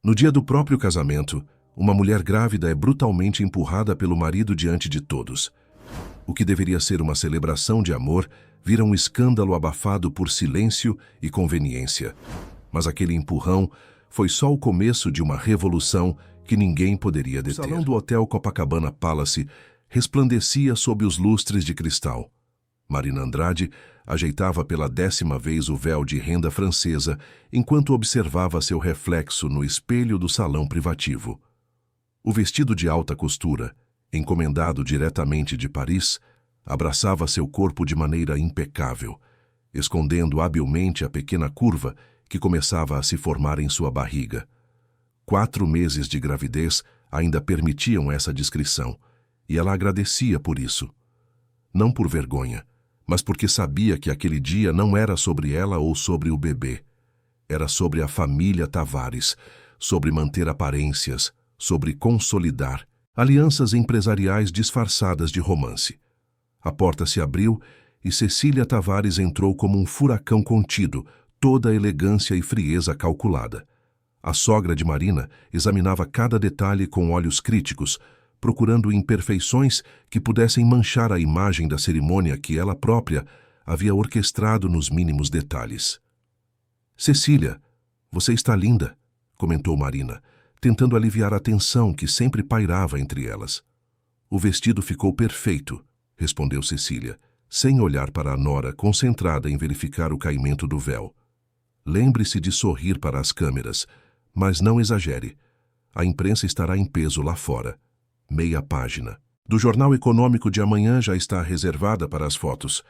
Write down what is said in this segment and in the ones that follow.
No dia do próprio casamento, uma mulher grávida é brutalmente empurrada pelo marido diante de todos. O que deveria ser uma celebração de amor vira um escândalo abafado por silêncio e conveniência. Mas aquele empurrão foi só o começo de uma revolução que ninguém poderia deter. O salão do Hotel Copacabana Palace resplandecia sob os lustres de cristal. Marina Andrade ajeitava pela 10ª vez o véu de renda francesa enquanto observava seu reflexo no espelho do salão privativo. O vestido de alta costura, encomendado diretamente de Paris, abraçava seu corpo de maneira impecável, escondendo habilmente a pequena curva que começava a se formar em sua barriga. 4 meses de gravidez ainda permitiam essa discrição, e ela agradecia por isso. Não por vergonha, mas porque sabia que aquele dia não era sobre ela ou sobre o bebê. Era sobre a família Tavares, sobre manter aparências, sobre consolidar alianças empresariais disfarçadas de romance. A porta se abriu e Cecília Tavares entrou como um furacão contido, toda a elegância e frieza calculada. A sogra de Marina examinava cada detalhe com olhos críticos, procurando imperfeições que pudessem manchar a imagem da cerimônia que ela própria havia orquestrado nos mínimos detalhes. "Cecília, você está linda", comentou Marina, tentando aliviar a tensão que sempre pairava entre elas. "O vestido ficou perfeito", respondeu Cecília, sem olhar para a nora concentrada em verificar o caimento do véu. "Lembre-se de sorrir para as câmeras, mas não exagere. A imprensa estará em peso lá fora. Meia página. Do Jornal Econômico de amanhã já está reservada para as fotos.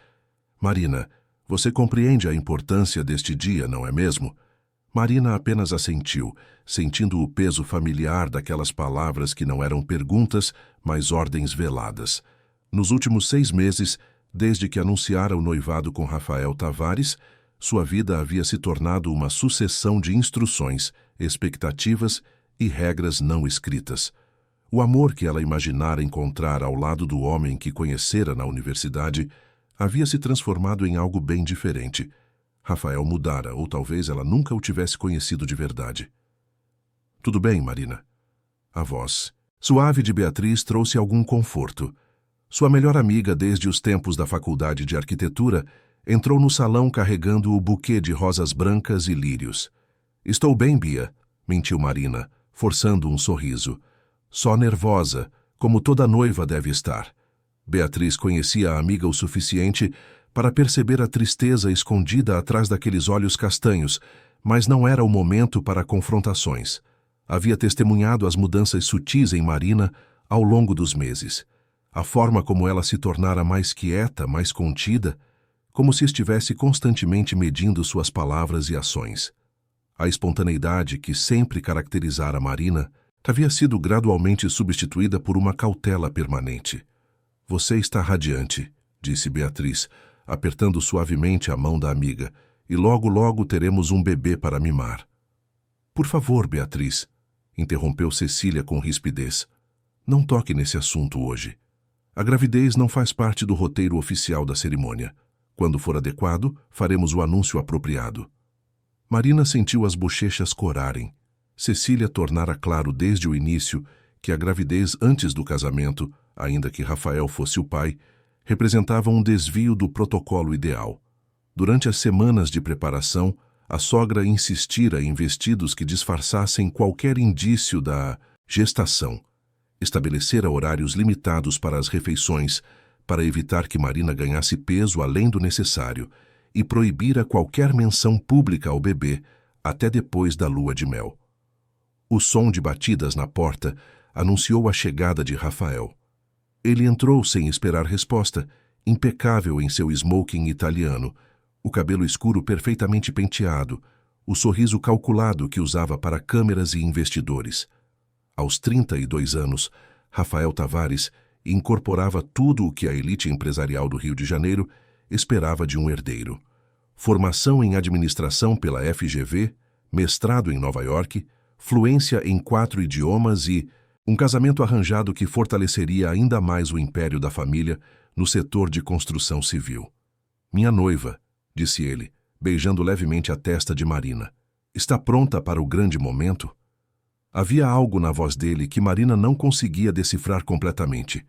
Marina, você compreende a importância deste dia, não é mesmo?" Marina apenas assentiu, sentindo o peso familiar daquelas palavras que não eram perguntas, mas ordens veladas. Nos últimos 6 meses, desde que anunciara o noivado com Rafael Tavares, sua vida havia se tornado uma sucessão de instruções, expectativas e regras não escritas. O amor que ela imaginara encontrar ao lado do homem que conhecera na universidade havia se transformado em algo bem diferente. Rafael mudara, ou talvez ela nunca o tivesse conhecido de verdade. "Tudo bem, Marina?" A voz suave de Beatriz trouxe algum conforto. Sua melhor amiga desde os tempos da faculdade de arquitetura entrou no salão carregando o buquê de rosas brancas e lírios. "Estou bem, Bia", mentiu Marina, forçando um sorriso. "Só nervosa, como toda noiva deve estar." Beatriz conhecia a amiga o suficiente para perceber a tristeza escondida atrás daqueles olhos castanhos, mas não era o momento para confrontações. Havia testemunhado as mudanças sutis em Marina ao longo dos meses. A forma como ela se tornara mais quieta, mais contida, como se estivesse constantemente medindo suas palavras e ações. A espontaneidade que sempre caracterizara Marina havia sido gradualmente substituída por uma cautela permanente. "Você está radiante", disse Beatriz, apertando suavemente a mão da amiga, "e logo teremos um bebê para mimar." "Por favor, Beatriz", interrompeu Cecília com rispidez, "não toque nesse assunto hoje. A gravidez não faz parte do roteiro oficial da cerimônia. Quando for adequado, faremos o anúncio apropriado." Marina sentiu as bochechas corarem. Cecília tornara claro desde o início que a gravidez antes do casamento, ainda que Rafael fosse o pai, representava um desvio do protocolo ideal. Durante as semanas de preparação, a sogra insistira em vestidos que disfarçassem qualquer indício da gestação. Estabelecera horários limitados para as refeições, para evitar que Marina ganhasse peso além do necessário, e proibira qualquer menção pública ao bebê até depois da lua de mel. O som de batidas na porta anunciou a chegada de Rafael. Ele entrou sem esperar resposta, impecável em seu smoking italiano, o cabelo escuro perfeitamente penteado, o sorriso calculado que usava para câmeras e investidores. Aos 32 anos, Rafael Tavares incorporava tudo o que a elite empresarial do Rio de Janeiro esperava de um herdeiro. Formação em administração pela FGV, mestrado em Nova York, fluência em 4 idiomas e um casamento arranjado que fortaleceria ainda mais o império da família no setor de construção civil. "Minha noiva", disse ele, beijando levemente a testa de Marina. "Está pronta para o grande momento?" Havia algo na voz dele que Marina não conseguia decifrar completamente.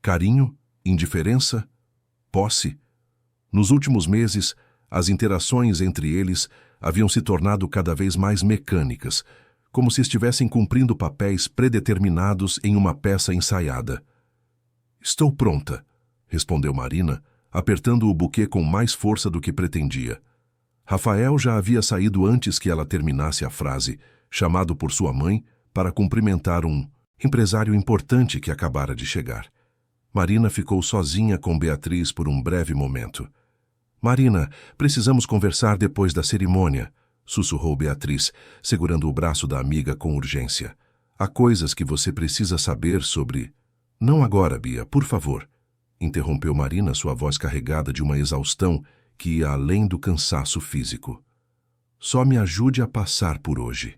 Carinho? Indiferença? Posse? Nos últimos meses, as interações entre eles haviam se tornado cada vez mais mecânicas, como se estivessem cumprindo papéis predeterminados em uma peça ensaiada. "Estou pronta", respondeu Marina, apertando o buquê com mais força do que pretendia. Rafael já havia saído antes que ela terminasse a frase, chamado por sua mãe para cumprimentar um empresário importante que acabara de chegar. Marina ficou sozinha com Beatriz por um breve momento. "Marina, precisamos conversar depois da cerimônia", sussurrou Beatriz, segurando o braço da amiga com urgência. "Há coisas que você precisa saber sobre..." "Não agora, Bia, por favor", interrompeu Marina, sua voz carregada de uma exaustão que ia além do cansaço físico. "Só me ajude a passar por hoje."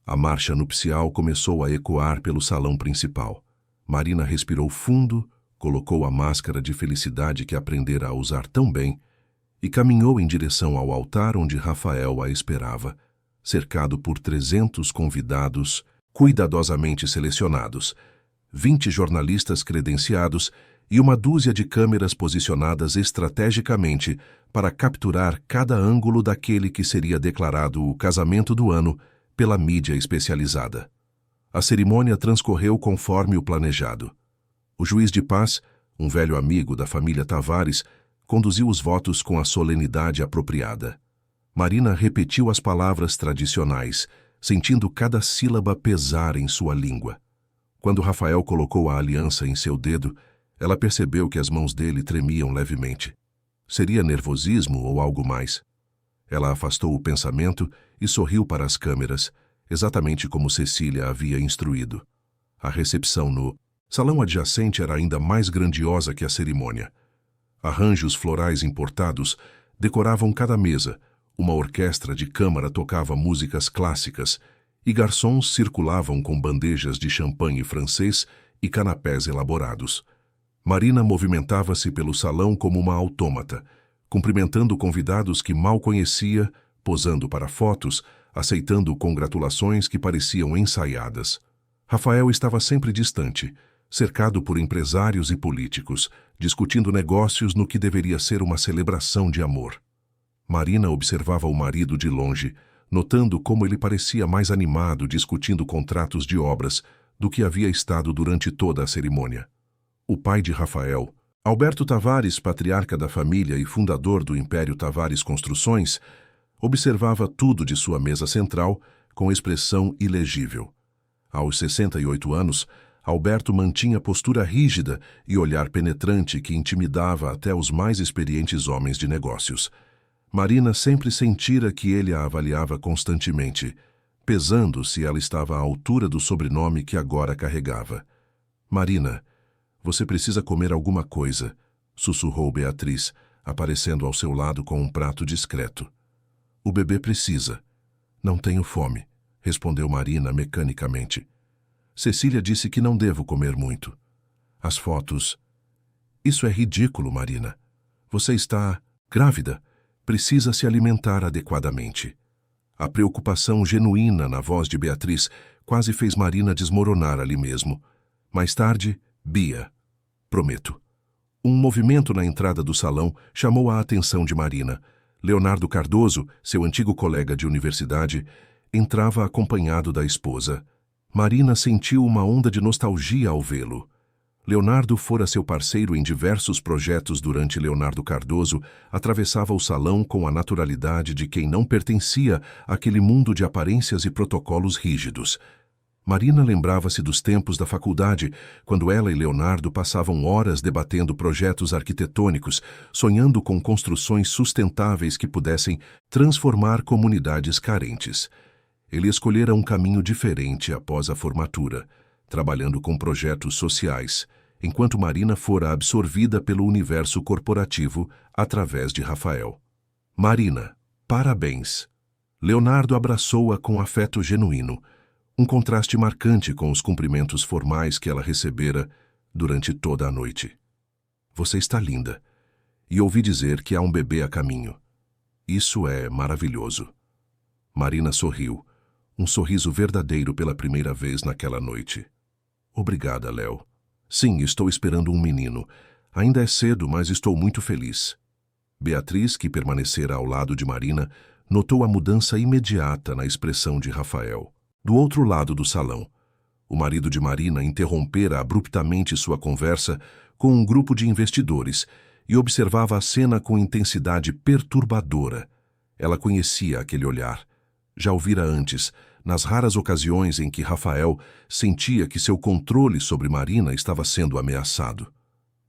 A marcha nupcial começou a ecoar pelo salão principal. Marina respirou fundo, colocou a máscara de felicidade que aprendera a usar tão bem e caminhou em direção ao altar onde Rafael a esperava, cercado por 300 convidados cuidadosamente selecionados, 20 jornalistas credenciados e uma dúzia de câmeras posicionadas estrategicamente para capturar cada ângulo daquele que seria declarado o casamento do ano pela mídia especializada. A cerimônia transcorreu conforme o planejado. O juiz de paz, um velho amigo da família Tavares, conduziu os votos com a solenidade apropriada. Marina repetiu as palavras tradicionais, sentindo cada sílaba pesar em sua língua. Quando Rafael colocou a aliança em seu dedo, ela percebeu que as mãos dele tremiam levemente. Seria nervosismo ou algo mais? Ela afastou o pensamento e sorriu para as câmeras, exatamente como Cecília havia instruído. A recepção no salão adjacente era ainda mais grandiosa que a cerimônia. Arranjos florais importados decoravam cada mesa, uma orquestra de câmara tocava músicas clássicas e garçons circulavam com bandejas de champanhe francês e canapés elaborados. Marina movimentava-se pelo salão como uma autômata, cumprimentando convidados que mal conhecia, posando para fotos, aceitando congratulações que pareciam ensaiadas. Rafael estava sempre distante, cercado por empresários e políticos, discutindo negócios no que deveria ser uma celebração de amor. Marina observava o marido de longe, notando como ele parecia mais animado discutindo contratos de obras do que havia estado durante toda a cerimônia. O pai de Rafael, Alberto Tavares, patriarca da família e fundador do Império Tavares Construções, observava tudo de sua mesa central com expressão ilegível. Aos 68 anos, Alberto mantinha postura rígida e olhar penetrante que intimidava até os mais experientes homens de negócios. Marina sempre sentira que ele a avaliava constantemente, pesando se ela estava à altura do sobrenome que agora carregava. "Marina, você precisa comer alguma coisa", sussurrou Beatriz, aparecendo ao seu lado com um prato discreto. "O bebê precisa." "Não tenho fome", respondeu Marina mecanicamente. "Cecília disse que não devo comer muito." "As fotos..." "Isso é ridículo, Marina. Você está grávida. Precisa se alimentar adequadamente." A preocupação genuína na voz de Beatriz quase fez Marina desmoronar ali mesmo. Mais tarde, "Bia, prometo." Um movimento na entrada do salão chamou a atenção de Marina. Leonardo Cardoso, seu antigo colega de universidade, entrava acompanhado da esposa. Marina sentiu uma onda de nostalgia ao vê-lo. Leonardo fora seu parceiro em diversos projetos durante Leonardo Cardoso atravessava o salão com a naturalidade de quem não pertencia àquele mundo de aparências e protocolos rígidos. Marina lembrava-se dos tempos da faculdade, quando ela e Leonardo passavam horas debatendo projetos arquitetônicos, sonhando com construções sustentáveis que pudessem transformar comunidades carentes. Ele escolhera um caminho diferente após a formatura, trabalhando com projetos sociais, enquanto Marina fora absorvida pelo universo corporativo através de Rafael. "Marina, parabéns." Leonardo abraçou-a com afeto genuíno, um contraste marcante com os cumprimentos formais que ela recebera durante toda a noite. "Você está linda. E ouvi dizer que há um bebê a caminho. Isso é maravilhoso." Marina sorriu. Um sorriso verdadeiro pela primeira vez naquela noite. Obrigada, Léo. Sim, estou esperando um menino. Ainda é cedo, mas estou muito feliz. Beatriz, que permanecera ao lado de Marina, notou a mudança imediata na expressão de Rafael. Do outro lado do salão, o marido de Marina interrompera abruptamente sua conversa com um grupo de investidores e observava a cena com intensidade perturbadora. Ela conhecia aquele olhar. Já o vira antes, nas raras ocasiões em que Rafael sentia que seu controle sobre Marina estava sendo ameaçado.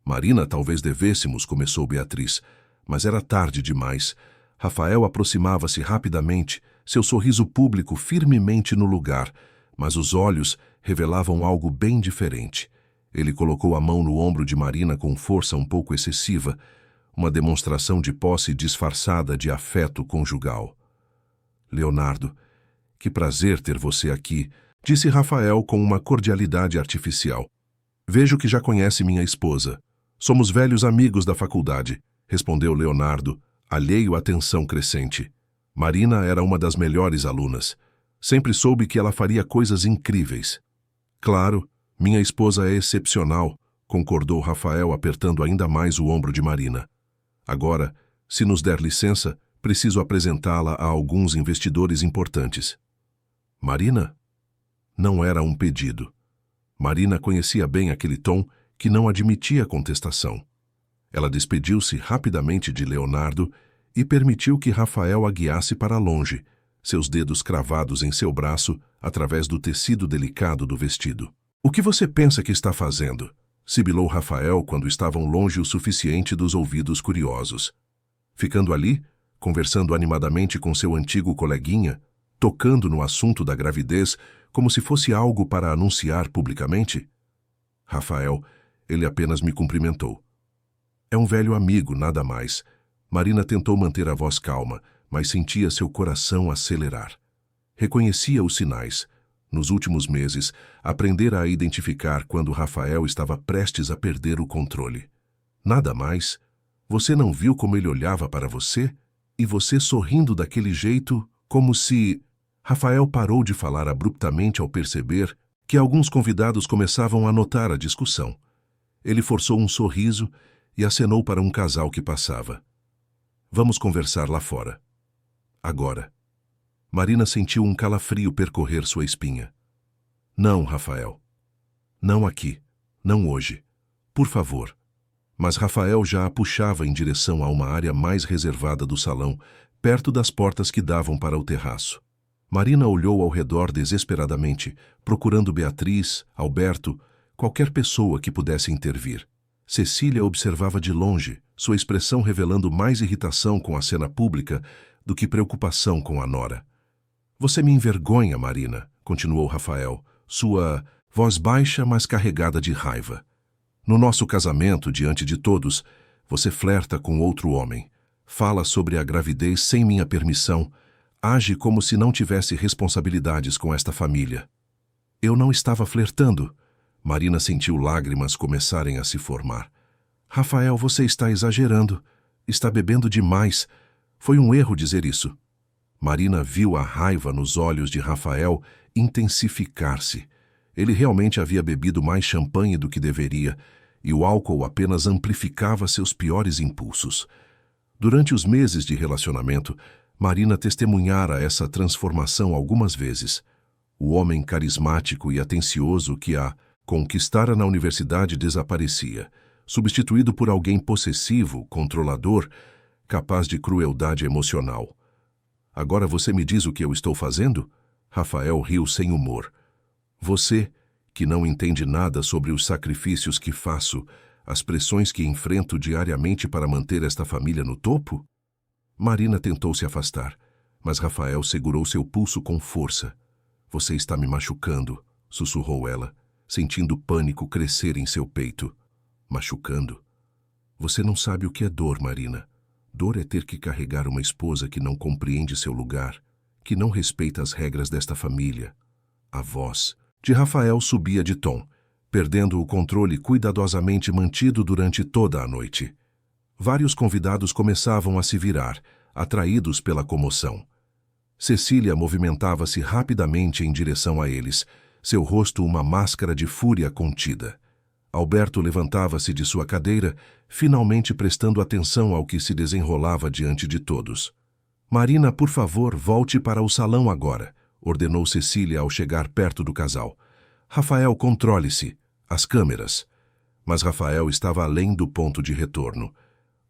Marina, talvez devêssemos, começou Beatriz, mas era tarde demais. Rafael aproximava-se rapidamente, seu sorriso público firmemente no lugar, mas os olhos revelavam algo bem diferente. Ele colocou a mão no ombro de Marina com força um pouco excessiva, uma demonstração de posse disfarçada de afeto conjugal. Leonardo, que prazer ter você aqui, disse Rafael com uma cordialidade artificial. Vejo que já conhece minha esposa. Somos velhos amigos da faculdade, respondeu Leonardo, alheio à tensão crescente. Marina era uma das melhores alunas. Sempre soube que ela faria coisas incríveis. Claro, minha esposa é excepcional, concordou Rafael apertando ainda mais o ombro de Marina. Agora, se nos der licença, preciso apresentá-la a alguns investidores importantes. Marina? Não era um pedido. Marina conhecia bem aquele tom que não admitia contestação. Ela despediu-se rapidamente de Leonardo e permitiu que Rafael a guiasse para longe, seus dedos cravados em seu braço através do tecido delicado do vestido. O que você pensa que está fazendo? Sibilou Rafael quando estavam longe o suficiente dos ouvidos curiosos. Ficando ali, conversando animadamente com seu antigo coleguinha, tocando no assunto da gravidez como se fosse algo para anunciar publicamente? Rafael, ele apenas me cumprimentou. É um velho amigo, nada mais. Marina tentou manter a voz calma, mas sentia seu coração acelerar. Reconhecia os sinais. Nos últimos meses, aprendera a identificar quando Rafael estava prestes a perder o controle. Nada mais? Você não viu como ele olhava para você? E você sorrindo daquele jeito, como se... Rafael parou de falar abruptamente ao perceber que alguns convidados começavam a notar a discussão. Ele forçou um sorriso e acenou para um casal que passava. Vamos conversar lá fora. Agora. Marina sentiu um calafrio percorrer sua espinha. Não, Rafael. Não aqui. Não hoje. Por favor. Mas Rafael já a puxava em direção a uma área mais reservada do salão, perto das portas que davam para o terraço. Marina olhou ao redor desesperadamente, procurando Beatriz, Alberto, qualquer pessoa que pudesse intervir. Cecília observava de longe, sua expressão revelando mais irritação com a cena pública do que preocupação com a nora. Você me envergonha, Marina, continuou Rafael, sua voz baixa, mas carregada de raiva. No nosso casamento, diante de todos, você flerta com outro homem, fala sobre a gravidez sem minha permissão, age como se não tivesse responsabilidades com esta família. Eu não estava flertando. Marina sentiu lágrimas começarem a se formar. Rafael, você está exagerando. Está bebendo demais. Foi um erro dizer isso. Marina viu a raiva nos olhos de Rafael intensificar-se. Ele realmente havia bebido mais champanhe do que deveria, e o álcool apenas amplificava seus piores impulsos. Durante os meses de relacionamento, Marina testemunhara essa transformação algumas vezes. O homem carismático e atencioso que a conquistara na universidade desaparecia, substituído por alguém possessivo, controlador, capaz de crueldade emocional. Agora você me diz o que eu estou fazendo? Rafael riu sem humor. Você, que não entende nada sobre os sacrifícios que faço, as pressões que enfrento diariamente para manter esta família no topo? Marina tentou se afastar, mas Rafael segurou seu pulso com força. Você está me machucando, sussurrou ela, sentindo pânico crescer em seu peito. Machucando? Você não sabe o que é dor, Marina. Dor é ter que carregar uma esposa que não compreende seu lugar, que não respeita as regras desta família. A voz de Rafael subia de tom, perdendo o controle cuidadosamente mantido durante toda a noite. Vários convidados começavam a se virar, atraídos pela comoção. Cecília movimentava-se rapidamente em direção a eles, seu rosto uma máscara de fúria contida. Alberto levantava-se de sua cadeira, finalmente prestando atenção ao que se desenrolava diante de todos. Marina, por favor, volte para o salão agora, ordenou Cecília ao chegar perto do casal. Rafael, controle-se. As câmeras. Mas Rafael estava além do ponto de retorno.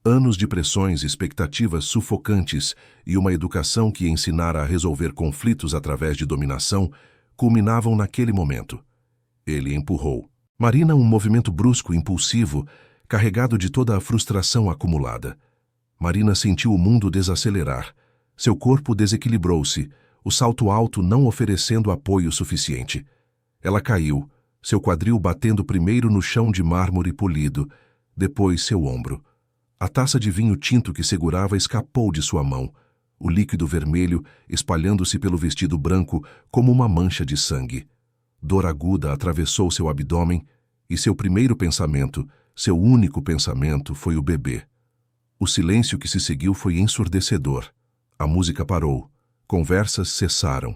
Anos de pressões, expectativas sufocantes e uma educação que ensinara a resolver conflitos através de dominação culminavam naquele momento. Ele empurrou. Marina, um movimento brusco, impulsivo, carregado de toda a frustração acumulada. Marina sentiu o mundo desacelerar. Seu corpo desequilibrou-se, o salto alto não oferecendo apoio suficiente. Ela caiu, seu quadril batendo primeiro no chão de mármore polido, depois seu ombro. A taça de vinho tinto que segurava escapou de sua mão, o líquido vermelho espalhando-se pelo vestido branco como uma mancha de sangue. Dor aguda atravessou seu abdômen e seu primeiro pensamento, seu único pensamento, foi o bebê. O silêncio que se seguiu foi ensurdecedor. A música parou. Conversas cessaram.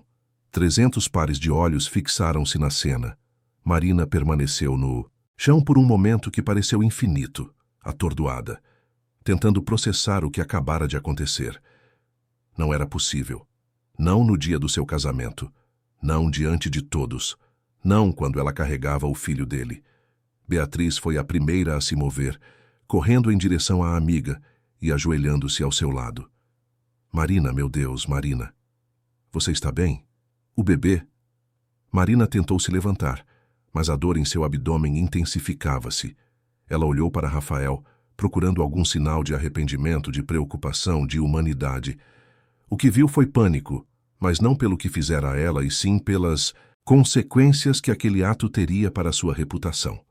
300 pares de olhos fixaram-se na cena. Marina permaneceu no chão por um momento que pareceu infinito, atordoada, tentando processar o que acabara de acontecer. Não era possível. Não no dia do seu casamento. Não diante de todos. Não quando ela carregava o filho dele. Beatriz foi a primeira a se mover, correndo em direção à amiga e ajoelhando-se ao seu lado. Marina, meu Deus, Marina. Você está bem? O bebê? Marina tentou se levantar, mas a dor em seu abdômen intensificava-se. Ela olhou para Rafael, procurando algum sinal de arrependimento, de preocupação, de humanidade. O que viu foi pânico, mas não pelo que fizera a ela, e sim pelas consequências que aquele ato teria para sua reputação.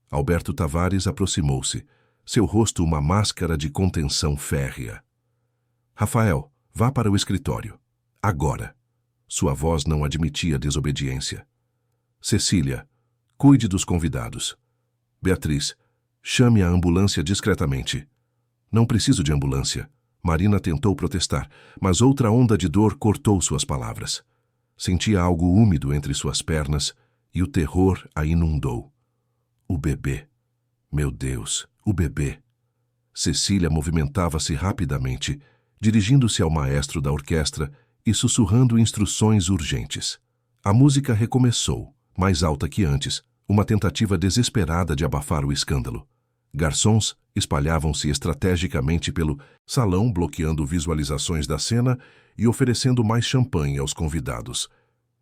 Alberto Tavares aproximou-se, seu rosto uma máscara de contenção férrea. Rafael, vá para o escritório. Agora. Sua voz não admitia desobediência. Cecília, cuide dos convidados. Beatriz, chame a ambulância discretamente. Não preciso de ambulância. Marina tentou protestar, mas outra onda de dor cortou suas palavras. Sentia algo úmido entre suas pernas e o terror a inundou. O bebê. Meu Deus, o bebê. Cecília movimentava-se rapidamente, dirigindo-se ao maestro da orquestra e sussurrando instruções urgentes. A música recomeçou, mais alta que antes, uma tentativa desesperada de abafar o escândalo. Garçons espalhavam-se estrategicamente pelo salão, bloqueando visualizações da cena e oferecendo mais champanhe aos convidados.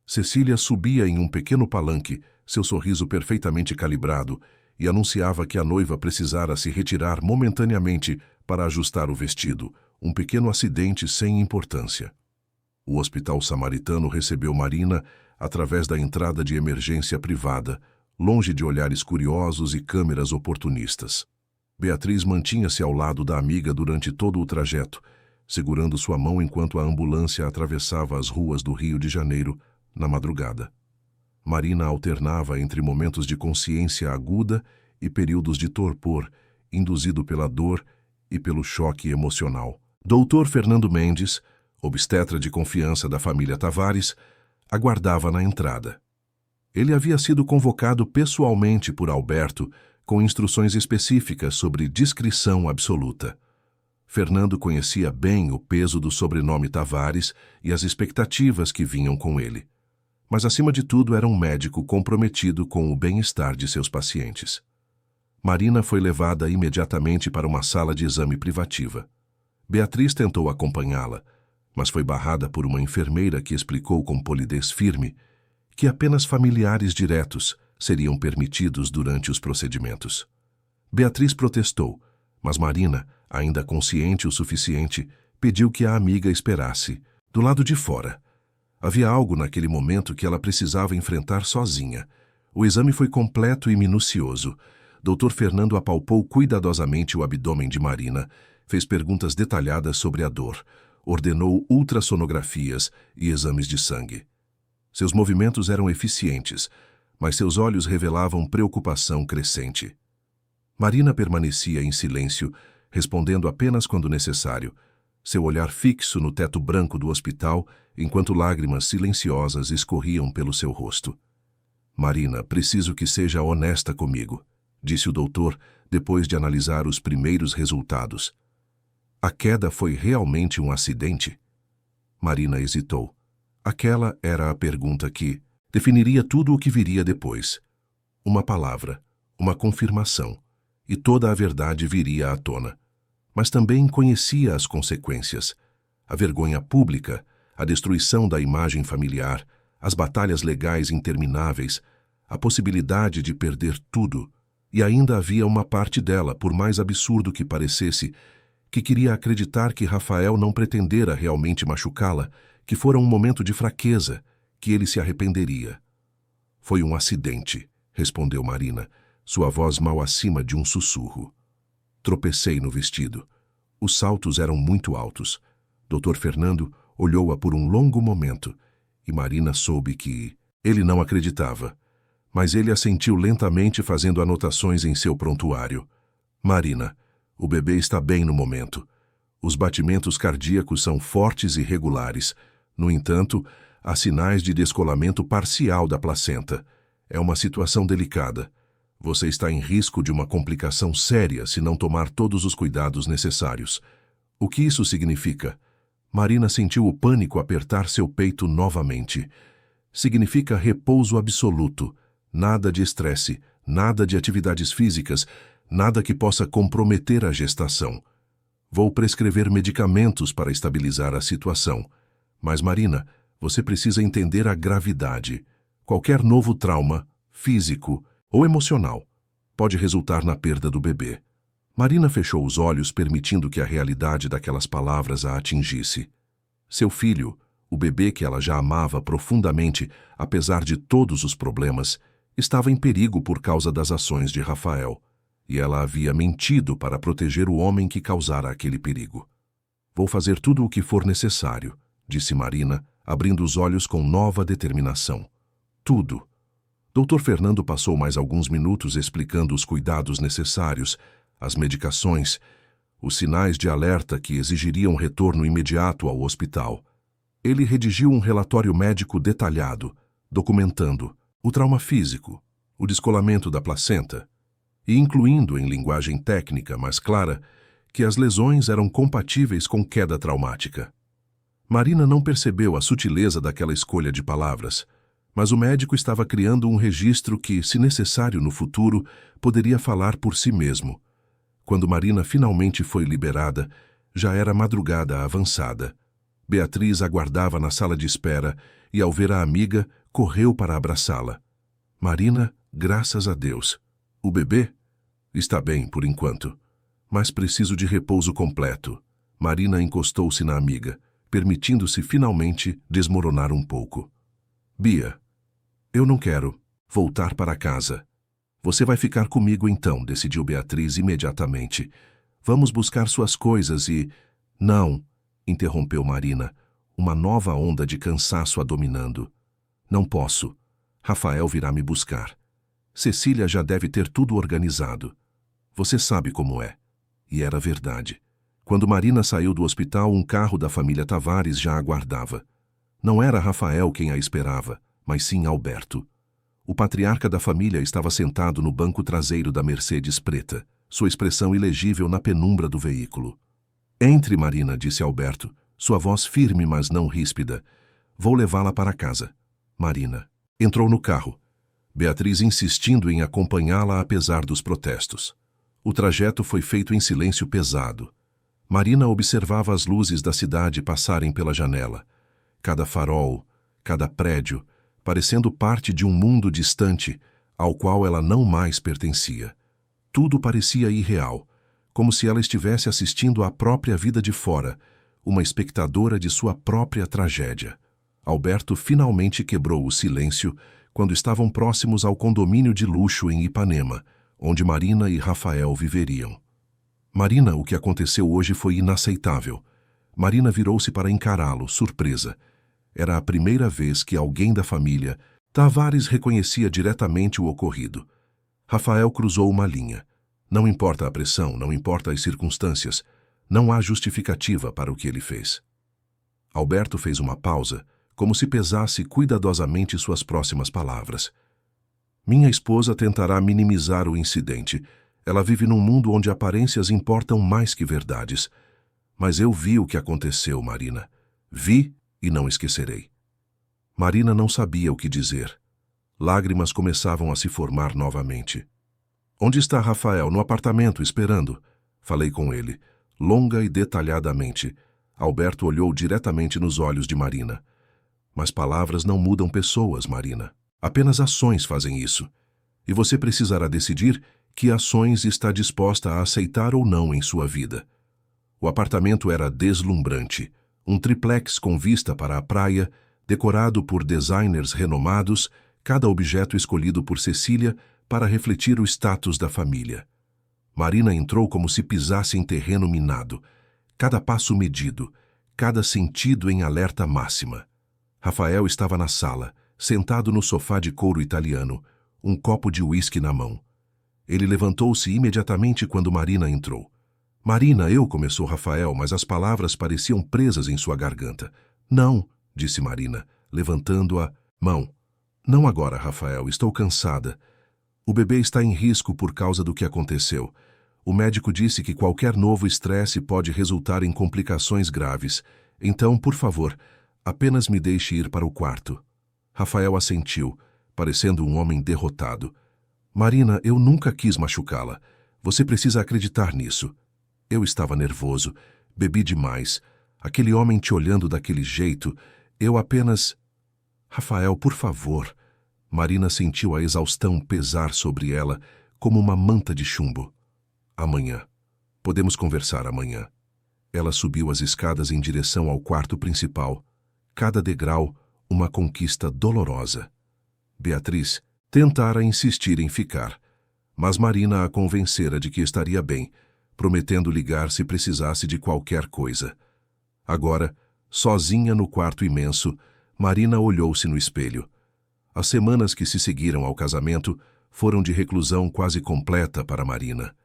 Cecília subia em um pequeno palanque, seu sorriso perfeitamente calibrado, e anunciava que a noiva precisara se retirar momentaneamente para ajustar o vestido, um pequeno acidente sem importância. O hospital samaritano recebeu Marina através da entrada de emergência privada, longe de olhares curiosos e câmeras oportunistas. Beatriz mantinha-se ao lado da amiga durante todo o trajeto, segurando sua mão enquanto a ambulância atravessava as ruas do Rio de Janeiro na madrugada. Marina alternava entre momentos de consciência aguda e períodos de torpor, induzido pela dor e pelo choque emocional. Dr. Fernando Mendes, obstetra de confiança da família Tavares, aguardava na entrada. Ele havia sido convocado pessoalmente por Alberto com instruções específicas sobre discrição absoluta. Fernando conhecia bem o peso do sobrenome Tavares e as expectativas que vinham com ele. Mas, acima de tudo, era um médico comprometido com o bem-estar de seus pacientes. Marina foi levada imediatamente para uma sala de exame privativa. Beatriz tentou acompanhá-la, mas foi barrada por uma enfermeira que explicou com polidez firme que apenas familiares diretos seriam permitidos durante os procedimentos. Beatriz protestou, mas Marina, ainda consciente o suficiente, pediu que a amiga esperasse, do lado de fora. Havia algo naquele momento que ela precisava enfrentar sozinha. O exame foi completo e minucioso. Dr. Fernando apalpou cuidadosamente o abdômen de Marina, fez perguntas detalhadas sobre a dor, ordenou ultrassonografias e exames de sangue. Seus movimentos eram eficientes, mas seus olhos revelavam preocupação crescente. Marina permanecia em silêncio, respondendo apenas quando necessário, seu olhar fixo no teto branco do hospital, enquanto lágrimas silenciosas escorriam pelo seu rosto. Marina, preciso que seja honesta comigo, disse o doutor, depois de analisar os primeiros resultados. A queda foi realmente um acidente? Marina hesitou. Aquela era a pergunta que definiria tudo o que viria depois. Uma palavra, uma confirmação, e toda a verdade viria à tona. Mas também conhecia as consequências. A vergonha pública, a destruição da imagem familiar, as batalhas legais intermináveis, a possibilidade de perder tudo. E ainda havia uma parte dela, por mais absurdo que parecesse, que queria acreditar que Rafael não pretendera realmente machucá-la, que fora um momento de fraqueza, que ele se arrependeria. Foi um acidente, respondeu Marina, sua voz mal acima de um sussurro. Tropecei no vestido. Os saltos eram muito altos. Dr. Fernando olhou-a por um longo momento, e Marina soube que ele não acreditava. Mas ele assentiu lentamente, fazendo anotações em seu prontuário. Marina, o bebê está bem no momento. Os batimentos cardíacos são fortes e regulares. No entanto, há sinais de descolamento parcial da placenta. É uma situação delicada. Você está em risco de uma complicação séria se não tomar todos os cuidados necessários. O que isso significa? Marina sentiu o pânico apertar seu peito novamente. Significa repouso absoluto. Nada de estresse, nada de atividades físicas, nada que possa comprometer a gestação. Vou prescrever medicamentos para estabilizar a situação. Mas, Marina, você precisa entender a gravidade. Qualquer novo trauma, físico ou emocional, pode resultar na perda do bebê. Marina fechou os olhos, permitindo que a realidade daquelas palavras a atingisse. Seu filho, o bebê que ela já amava profundamente, apesar de todos os problemas, estava em perigo por causa das ações de Rafael, e ela havia mentido para proteger o homem que causara aquele perigo. Vou fazer tudo o que for necessário, disse Marina, abrindo os olhos com nova determinação. Tudo. Dr. Fernando passou mais alguns minutos explicando os cuidados necessários, as medicações, os sinais de alerta que exigiriam retorno imediato ao hospital. Ele redigiu um relatório médico detalhado, documentando o trauma físico, o descolamento da placenta, e incluindo em linguagem técnica mais clara que as lesões eram compatíveis com queda traumática. Marina não percebeu a sutileza daquela escolha de palavras, mas o médico estava criando um registro que, se necessário no futuro, poderia falar por si mesmo. Quando Marina finalmente foi liberada, já era madrugada avançada. Beatriz aguardava na sala de espera e, ao ver a amiga, correu para abraçá-la. Marina, graças a Deus. O bebê? Está bem, por enquanto. Mas preciso de repouso completo. Marina encostou-se na amiga, permitindo-se finalmente desmoronar um pouco. Bia, eu não quero voltar para casa. Você vai ficar comigo então, decidiu Beatriz imediatamente. Vamos buscar suas coisas e... Não, interrompeu Marina, uma nova onda de cansaço a dominando. Não posso. Rafael virá me buscar. Cecília já deve ter tudo organizado. Você sabe como é. E era verdade. Quando Marina saiu do hospital, um carro da família Tavares já aguardava. Não era Rafael quem a esperava, mas sim Alberto. O patriarca da família estava sentado no banco traseiro da Mercedes preta, sua expressão ilegível na penumbra do veículo. Entre, Marina, disse Alberto, sua voz firme, mas não ríspida. Vou levá-la para casa. Marina entrou no carro, Beatriz insistindo em acompanhá-la apesar dos protestos. O trajeto foi feito em silêncio pesado. Marina observava as luzes da cidade passarem pela janela. Cada farol, cada prédio, parecendo parte de um mundo distante, ao qual ela não mais pertencia. Tudo parecia irreal, como se ela estivesse assistindo à própria vida de fora, uma espectadora de sua própria tragédia. Alberto finalmente quebrou o silêncio quando estavam próximos ao condomínio de luxo em Ipanema, onde Marina e Rafael viveriam. Marina, o que aconteceu hoje foi inaceitável. Marina virou-se para encará-lo, surpresa. Era a primeira vez que alguém da família, Tavares, reconhecia diretamente o ocorrido. Rafael cruzou uma linha. Não importa a pressão, não importa as circunstâncias, não há justificativa para o que ele fez. Alberto fez uma pausa, como se pesasse cuidadosamente suas próximas palavras. Minha esposa tentará minimizar o incidente. Ela vive num mundo onde aparências importam mais que verdades. Mas eu vi o que aconteceu, Marina. Vi e não esquecerei. Marina não sabia o que dizer. Lágrimas começavam a se formar novamente. Onde está Rafael? No apartamento, esperando. Falei com ele, longa e detalhadamente. Alberto olhou diretamente nos olhos de Marina. Mas palavras não mudam pessoas, Marina. Apenas ações fazem isso. E você precisará decidir que ações está disposta a aceitar ou não em sua vida. O apartamento era deslumbrante. Um triplex com vista para a praia, decorado por designers renomados, cada objeto escolhido por Cecília para refletir o status da família. Marina entrou como se pisasse em terreno minado, cada passo medido, cada sentido em alerta máxima. Rafael estava na sala, sentado no sofá de couro italiano, um copo de uísque na mão. Ele levantou-se imediatamente quando Marina entrou. Marina, começou Rafael, mas as palavras pareciam presas em sua garganta. Não, disse Marina, levantando a mão. Não agora, Rafael, estou cansada. O bebê está em risco por causa do que aconteceu. O médico disse que qualquer novo estresse pode resultar em complicações graves. Então, por favor, apenas me deixe ir para o quarto. Rafael assentiu, parecendo um homem derrotado. Marina, eu nunca quis machucá-la. Você precisa acreditar nisso. Eu estava nervoso, bebi demais. Aquele homem te olhando daquele jeito, eu apenas... Rafael, por favor. Marina sentiu a exaustão pesar sobre ela como uma manta de chumbo. Amanhã. Podemos conversar amanhã. Ela subiu as escadas em direção ao quarto principal. Cada degrau, uma conquista dolorosa. Beatriz tentara insistir em ficar, mas Marina a convencera de que estaria bem, prometendo ligar se precisasse de qualquer coisa. Agora, sozinha no quarto imenso, Marina olhou-se no espelho. As semanas que se seguiram ao casamento foram de reclusão quase completa para Marina.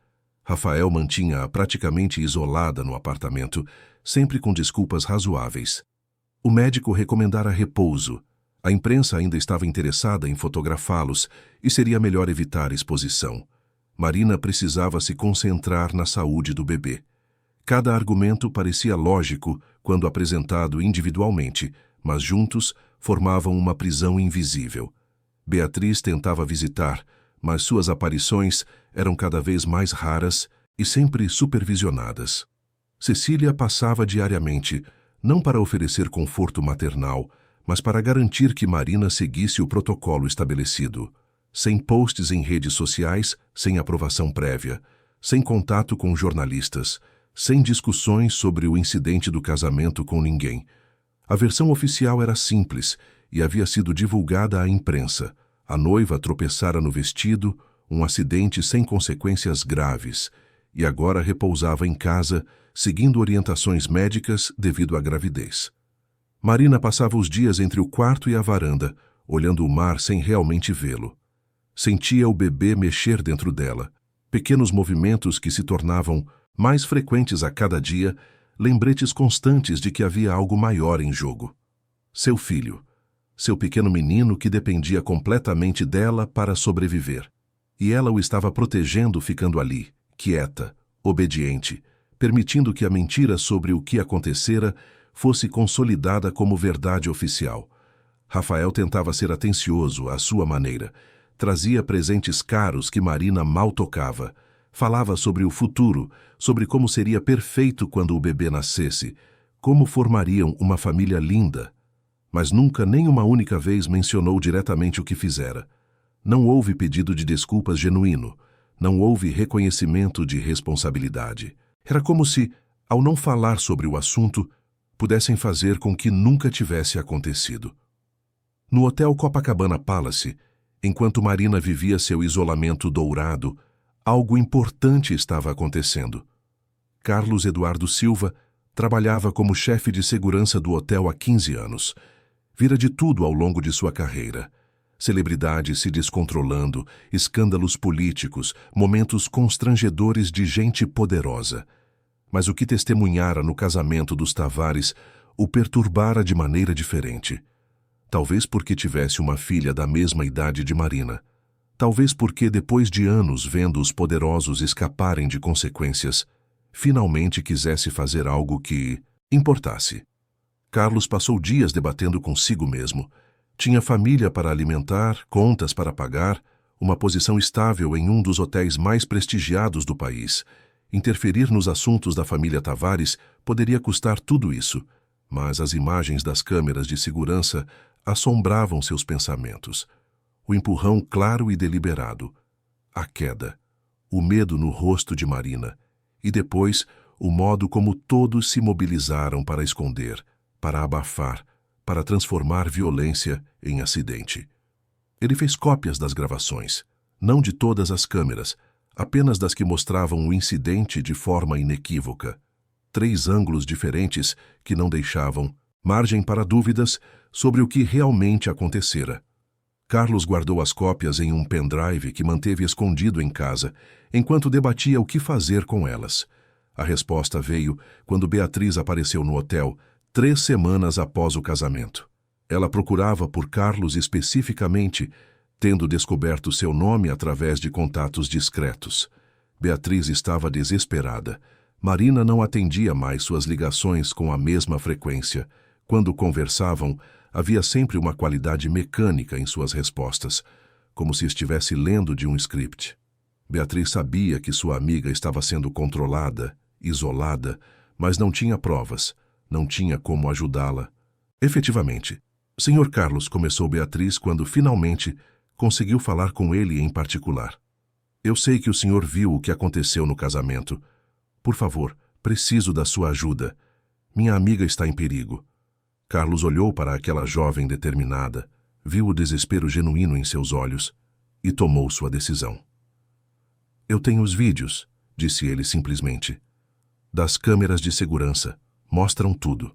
Rafael mantinha-a praticamente isolada no apartamento, sempre com desculpas razoáveis. O médico recomendara repouso. A imprensa ainda estava interessada em fotografá-los e seria melhor evitar exposição. Marina precisava se concentrar na saúde do bebê. Cada argumento parecia lógico quando apresentado individualmente, mas juntos formavam uma prisão invisível. Beatriz tentava visitar, mas suas aparições eram cada vez mais raras e sempre supervisionadas. Cecília passava diariamente, não para oferecer conforto maternal, mas para garantir que Marina seguisse o protocolo estabelecido. Sem posts em redes sociais, sem aprovação prévia, sem contato com jornalistas, sem discussões sobre o incidente do casamento com ninguém. A versão oficial era simples e havia sido divulgada à imprensa. A noiva tropeçara no vestido, um acidente sem consequências graves, e agora repousava em casa, seguindo orientações médicas devido à gravidez. Marina passava os dias entre o quarto e a varanda, olhando o mar sem realmente vê-lo. Sentia o bebê mexer dentro dela, pequenos movimentos que se tornavam mais frequentes a cada dia, lembretes constantes de que havia algo maior em jogo. Seu filho, seu pequeno menino que dependia completamente dela para sobreviver. E ela o estava protegendo ficando ali, quieta, obediente, permitindo que a mentira sobre o que acontecera fosse consolidada como verdade oficial. Rafael tentava ser atencioso à sua maneira. Trazia presentes caros que Marina mal tocava. Falava sobre o futuro, sobre como seria perfeito quando o bebê nascesse, como formariam uma família linda. Mas nunca, nem uma única vez, mencionou diretamente o que fizera. Não houve pedido de desculpas genuíno. Não houve reconhecimento de responsabilidade. Era como se, ao não falar sobre o assunto, pudessem fazer com que nunca tivesse acontecido. No Hotel Copacabana Palace, enquanto Marina vivia seu isolamento dourado, algo importante estava acontecendo. Carlos Eduardo Silva trabalhava como chefe de segurança do hotel há 15 anos. Vira de tudo ao longo de sua carreira. Celebridades se descontrolando, escândalos políticos, momentos constrangedores de gente poderosa. Mas o que testemunhara no casamento dos Tavares o perturbara de maneira diferente. Talvez porque tivesse uma filha da mesma idade de Marina. Talvez porque, depois de anos vendo os poderosos escaparem de consequências, finalmente quisesse fazer algo que importasse. Carlos passou dias debatendo consigo mesmo. Tinha família para alimentar, contas para pagar, uma posição estável em um dos hotéis mais prestigiados do país. Interferir nos assuntos da família Tavares poderia custar tudo isso, mas as imagens das câmeras de segurança assombravam seus pensamentos. O empurrão claro e deliberado, a queda, o medo no rosto de Marina, e depois o modo como todos se mobilizaram para esconder, para abafar, para transformar violência em acidente. Ele fez cópias das gravações, não de todas as câmeras, apenas das que mostravam o incidente de forma inequívoca. 3 ângulos diferentes que não deixavam margem para dúvidas sobre o que realmente acontecera. Carlos guardou as cópias em um pendrive que manteve escondido em casa, enquanto debatia o que fazer com elas. A resposta veio quando Beatriz apareceu no hotel, 3 semanas após o casamento. Ela procurava por Carlos especificamente, tendo descoberto seu nome através de contatos discretos. Beatriz estava desesperada. Marina não atendia mais suas ligações com a mesma frequência. Quando conversavam, havia sempre uma qualidade mecânica em suas respostas, como se estivesse lendo de um script. Beatriz sabia que sua amiga estava sendo controlada, isolada, mas não tinha provas, não tinha como ajudá-la. Efetivamente, Sr. Carlos, começou Beatriz quando finalmente conseguiu falar com ele em particular. Eu sei que o senhor viu o que aconteceu no casamento. Por favor, preciso da sua ajuda. Minha amiga está em perigo. Carlos olhou para aquela jovem determinada, viu o desespero genuíno em seus olhos e tomou sua decisão. Eu tenho os vídeos, disse ele simplesmente. Das câmeras de segurança. Mostram tudo.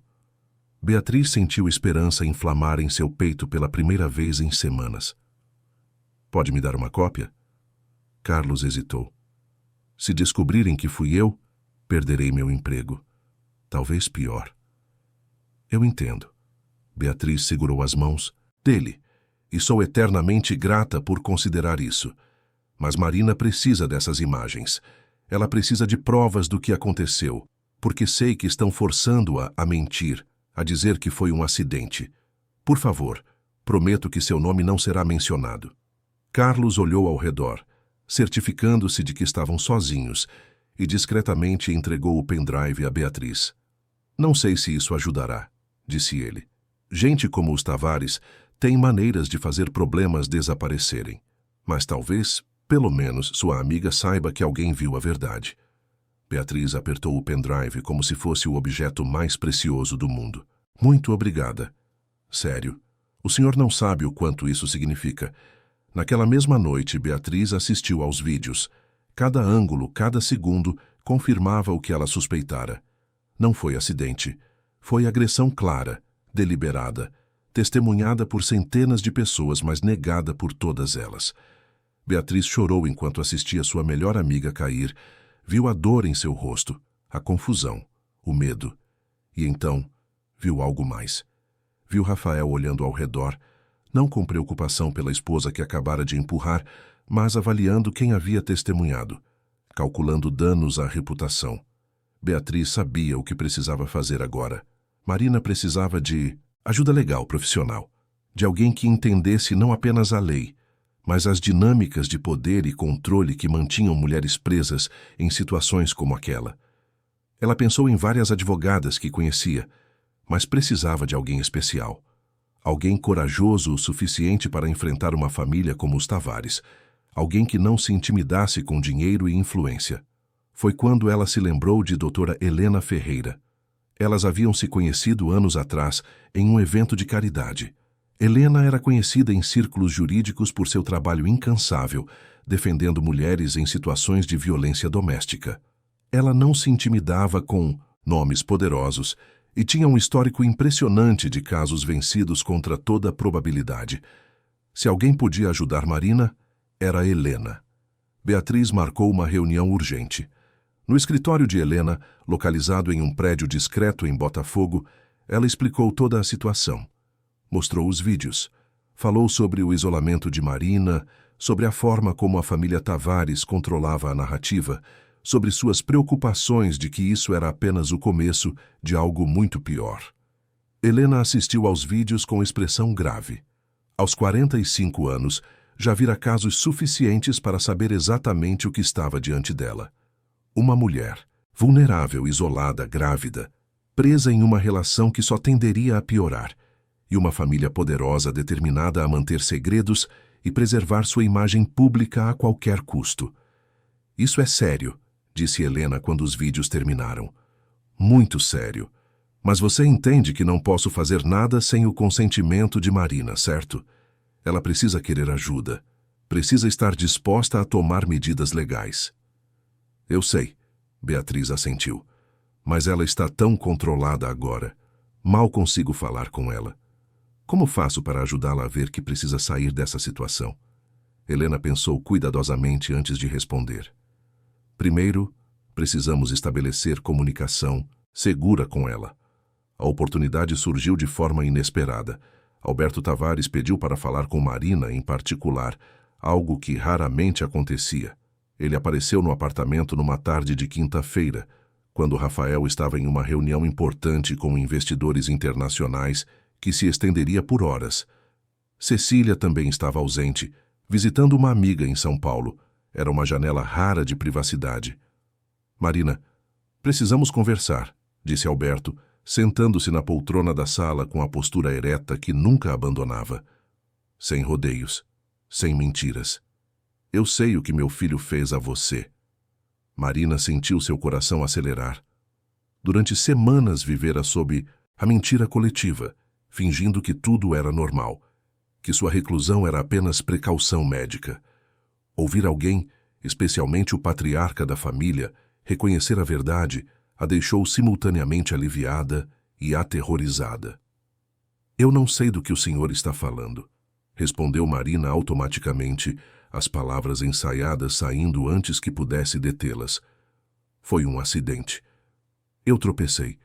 Beatriz sentiu esperança inflamar em seu peito pela primeira vez em semanas. Pode me dar uma cópia? Carlos hesitou. Se descobrirem que fui eu, perderei meu emprego. Talvez pior. Eu entendo. Beatriz segurou as mãos dele, e sou eternamente grata por considerar isso. Mas Marina precisa dessas imagens. Ela precisa de provas do que aconteceu, porque sei que estão forçando-a a mentir, a dizer que foi um acidente. Por favor, prometo que seu nome não será mencionado. Carlos olhou ao redor, certificando-se de que estavam sozinhos, e discretamente entregou o pendrive a Beatriz. Não sei se isso ajudará, disse ele. Gente como os Tavares tem maneiras de fazer problemas desaparecerem. Mas talvez, pelo menos, sua amiga saiba que alguém viu a verdade. Beatriz apertou o pendrive como se fosse o objeto mais precioso do mundo. Muito obrigada. Sério, o senhor não sabe o quanto isso significa. Naquela mesma noite, Beatriz assistiu aos vídeos. Cada ângulo, cada segundo, confirmava o que ela suspeitara. Não foi acidente. Foi agressão clara, deliberada, testemunhada por centenas de pessoas, mas negada por todas elas. Beatriz chorou enquanto assistia sua melhor amiga cair, viu a dor em seu rosto, a confusão, o medo. E então, viu algo mais. Viu Rafael olhando ao redor, não com preocupação pela esposa que acabara de empurrar, mas avaliando quem havia testemunhado, calculando danos à reputação. Beatriz sabia o que precisava fazer agora. Marina precisava de ajuda legal profissional, de alguém que entendesse não apenas a lei, mas as dinâmicas de poder e controle que mantinham mulheres presas em situações como aquela. Ela pensou em várias advogadas que conhecia, mas precisava de alguém especial. Alguém corajoso o suficiente para enfrentar uma família como os Tavares. Alguém que não se intimidasse com dinheiro e influência. Foi quando ela se lembrou de doutora Helena Ferreira. Elas haviam se conhecido anos atrás em um evento de caridade. Helena era conhecida em círculos jurídicos por seu trabalho incansável, defendendo mulheres em situações de violência doméstica. Ela não se intimidava com nomes poderosos e tinha um histórico impressionante de casos vencidos contra toda probabilidade. Se alguém podia ajudar Marina, era Helena. Beatriz marcou uma reunião urgente. No escritório de Helena, localizado em um prédio discreto em Botafogo, Ela explicou toda a situação. Mostrou os vídeos. Falou sobre o isolamento de Marina, sobre a forma como a família Tavares controlava a narrativa, sobre suas preocupações de que isso era apenas o começo de algo muito pior. Helena assistiu aos vídeos com expressão grave. Aos 45 anos, já vira casos suficientes para saber exatamente o que estava diante dela. Uma mulher, vulnerável, isolada, grávida, presa em uma relação que só tenderia a piorar, e uma família poderosa determinada a manter segredos e preservar sua imagem pública a qualquer custo. Isso é sério, disse Helena quando os vídeos terminaram. Muito sério. Mas você entende que não posso fazer nada sem o consentimento de Marina, certo? Ela precisa querer ajuda. Precisa estar disposta a tomar medidas legais. Eu sei, Beatriz assentiu. Mas ela está tão controlada agora. Mal consigo falar com ela. Como faço para ajudá-la a ver que precisa sair dessa situação? Helena pensou cuidadosamente antes de responder. Primeiro, precisamos estabelecer comunicação segura com ela. A oportunidade surgiu de forma inesperada. Alberto Tavares pediu para falar com Marina em particular, algo que raramente acontecia. Ele apareceu no apartamento numa tarde de quinta-feira, quando Rafael estava em uma reunião importante com investidores internacionais que se estenderia por horas. Cecília também estava ausente, visitando uma amiga em São Paulo. Era uma janela rara de privacidade. Marina, precisamos conversar, disse Alberto, sentando-se na poltrona da sala com a postura ereta que nunca abandonava. Sem rodeios, sem mentiras. Eu sei o que meu filho fez a você. Marina sentiu seu coração acelerar. Durante semanas vivera sob a mentira coletiva, fingindo que tudo era normal, que sua reclusão era apenas precaução médica. Ouvir alguém, especialmente o patriarca da família, reconhecer a verdade, a deixou simultaneamente aliviada e aterrorizada. Eu não sei do que o senhor está falando, respondeu Marina automaticamente, as palavras ensaiadas saindo antes que pudesse detê-las. Foi um acidente. Eu tropecei.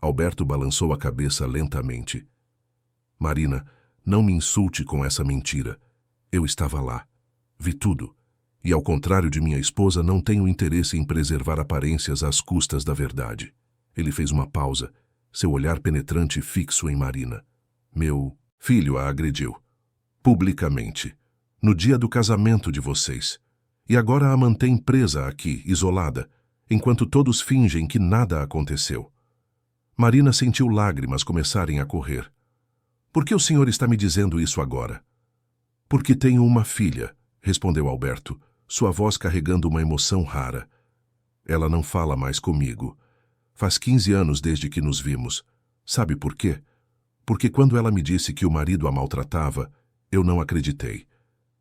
Alberto balançou a cabeça lentamente. Marina, não me insulte com essa mentira. Eu estava lá. Vi tudo. E, ao contrário de minha esposa, não tenho interesse em preservar aparências às custas da verdade. Ele fez uma pausa, seu olhar penetrante fixo em Marina. Meu filho a agrediu. Publicamente. No dia do casamento de vocês. E agora a mantém presa aqui, isolada, enquanto todos fingem que nada aconteceu. Marina sentiu lágrimas começarem a correr. Por que o senhor está me dizendo isso agora? Porque tenho uma filha, respondeu Alberto, sua voz carregando uma emoção rara. Ela não fala mais comigo. Faz 15 anos desde que nos vimos. Sabe por quê? Porque quando ela me disse que o marido a maltratava, eu não acreditei.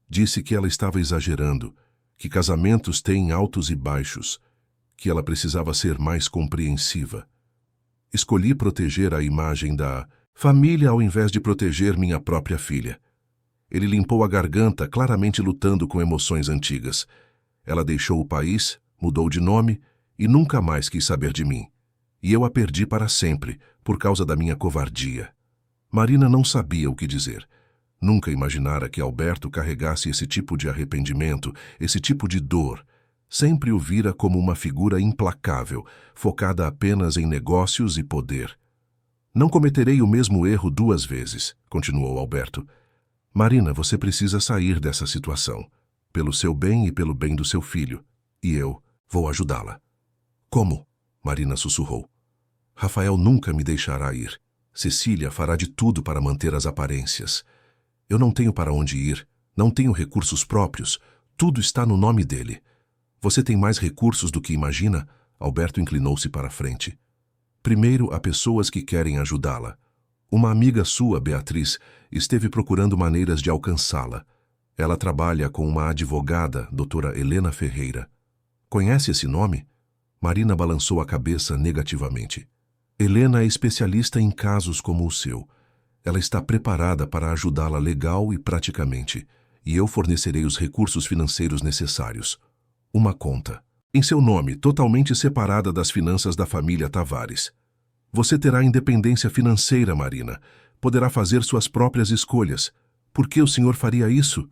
Disse que ela estava exagerando, que casamentos têm altos e baixos, que ela precisava ser mais compreensiva. Escolhi proteger a imagem da família ao invés de proteger minha própria filha. Ele limpou a garganta, claramente lutando com emoções antigas. Ela deixou o país, mudou de nome e nunca mais quis saber de mim. E eu a perdi para sempre, por causa da minha covardia. Marina não sabia o que dizer. Nunca imaginara que Alberto carregasse esse tipo de arrependimento, esse tipo de dor. Sempre o vira como uma figura implacável, focada apenas em negócios e poder. Não cometerei o mesmo erro 2 vezes, continuou Alberto. Marina, você precisa sair dessa situação, pelo seu bem e pelo bem do seu filho, e eu vou ajudá-la. Como? Marina sussurrou. Rafael nunca me deixará ir. Cecília fará de tudo para manter as aparências. Eu não tenho para onde ir, não tenho recursos próprios, tudo está no nome dele. Você tem mais recursos do que imagina? Alberto inclinou-se para a frente. Primeiro, há pessoas que querem ajudá-la. Uma amiga sua, Beatriz, esteve procurando maneiras de alcançá-la. Ela trabalha com uma advogada, doutora Helena Ferreira. Conhece esse nome? Marina balançou a cabeça negativamente. Helena é especialista em casos como o seu. Ela está preparada para ajudá-la legal e praticamente, e eu fornecerei os recursos financeiros necessários. Uma conta, em seu nome, totalmente separada das finanças da família Tavares. Você terá independência financeira, Marina. Poderá fazer suas próprias escolhas. Por que o senhor faria isso?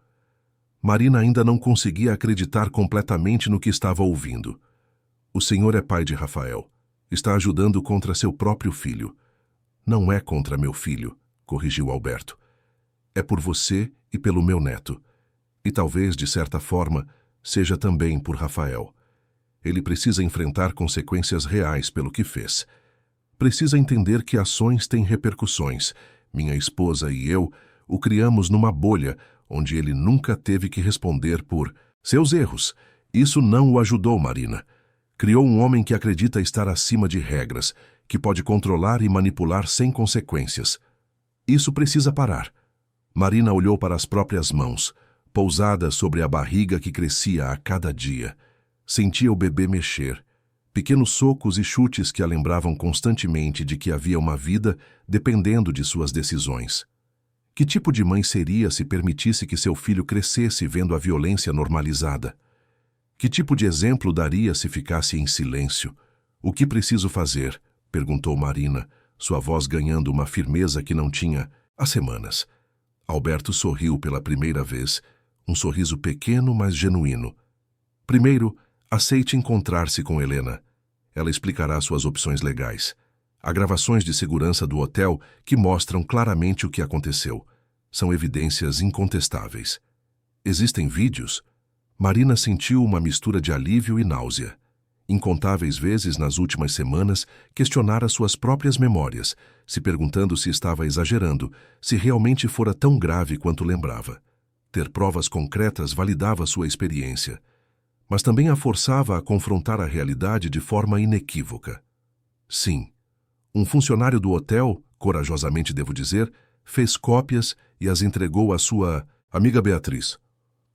Marina ainda não conseguia acreditar completamente no que estava ouvindo. O senhor é pai de Rafael. Está ajudando contra seu próprio filho. Não é contra meu filho, corrigiu Alberto. É por você e pelo meu neto. E talvez, de certa forma, seja também por Rafael. Ele precisa enfrentar consequências reais pelo que fez. Precisa entender que ações têm repercussões. Minha esposa e eu o criamos numa bolha onde ele nunca teve que responder por seus erros. Isso não o ajudou, Marina. Criou um homem que acredita estar acima de regras, que pode controlar e manipular sem consequências. Isso precisa parar. Marina olhou para as próprias mãos, pousadas sobre a barriga que crescia a cada dia. Sentia o bebê mexer. Pequenos socos e chutes que a lembravam constantemente de que havia uma vida dependendo de suas decisões. Que tipo de mãe seria se permitisse que seu filho crescesse vendo a violência normalizada? Que tipo de exemplo daria se ficasse em silêncio? O que preciso fazer? Perguntou Marina, sua voz ganhando uma firmeza que não tinha há semanas. Alberto sorriu pela primeira vez, um sorriso pequeno, mas genuíno. Primeiro, aceite encontrar-se com Helena. Ela explicará suas opções legais. Há gravações de segurança do hotel que mostram claramente o que aconteceu. São evidências incontestáveis. Existem vídeos? Marina sentiu uma mistura de alívio e náusea. Incontáveis vezes nas últimas semanas questionara suas próprias memórias, se perguntando se estava exagerando, se realmente fora tão grave quanto lembrava. Ter provas concretas validava sua experiência, mas também a forçava a confrontar a realidade de forma inequívoca. Sim, um funcionário do hotel, corajosamente devo dizer, fez cópias e as entregou à sua amiga Beatriz.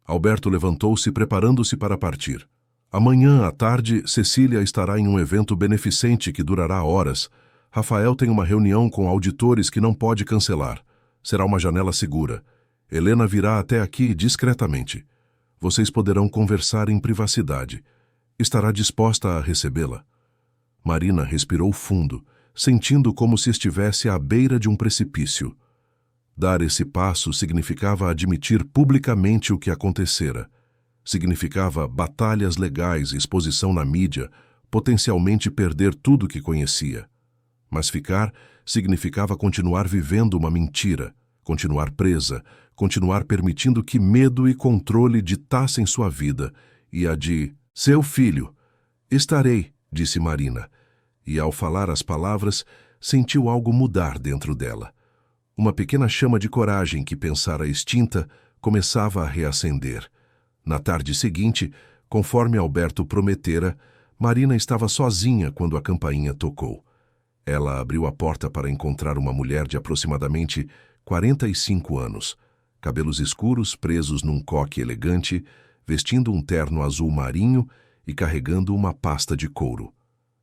Alberto levantou-se preparando-se para partir. Amanhã à tarde, Cecília estará em um evento beneficente que durará horas. Rafael tem uma reunião com auditores que não pode cancelar. Será uma janela segura. Helena virá até aqui discretamente. Vocês poderão conversar em privacidade. Estará disposta a recebê-la? Marina respirou fundo, sentindo como se estivesse à beira de um precipício. Dar esse passo significava admitir publicamente o que acontecera. Significava batalhas legais e exposição na mídia, potencialmente perder tudo que conhecia. Mas ficar significava continuar vivendo uma mentira, continuar presa, continuar permitindo que medo e controle ditassem sua vida e a de seu filho. Estarei, disse Marina, e ao falar as palavras, sentiu algo mudar dentro dela. Uma pequena chama de coragem que pensara extinta começava a reacender. Na tarde seguinte, conforme Alberto prometera, Marina estava sozinha quando a campainha tocou. Ela abriu a porta para encontrar uma mulher de aproximadamente 45 anos, cabelos escuros presos num coque elegante, vestindo um terno azul marinho e carregando uma pasta de couro.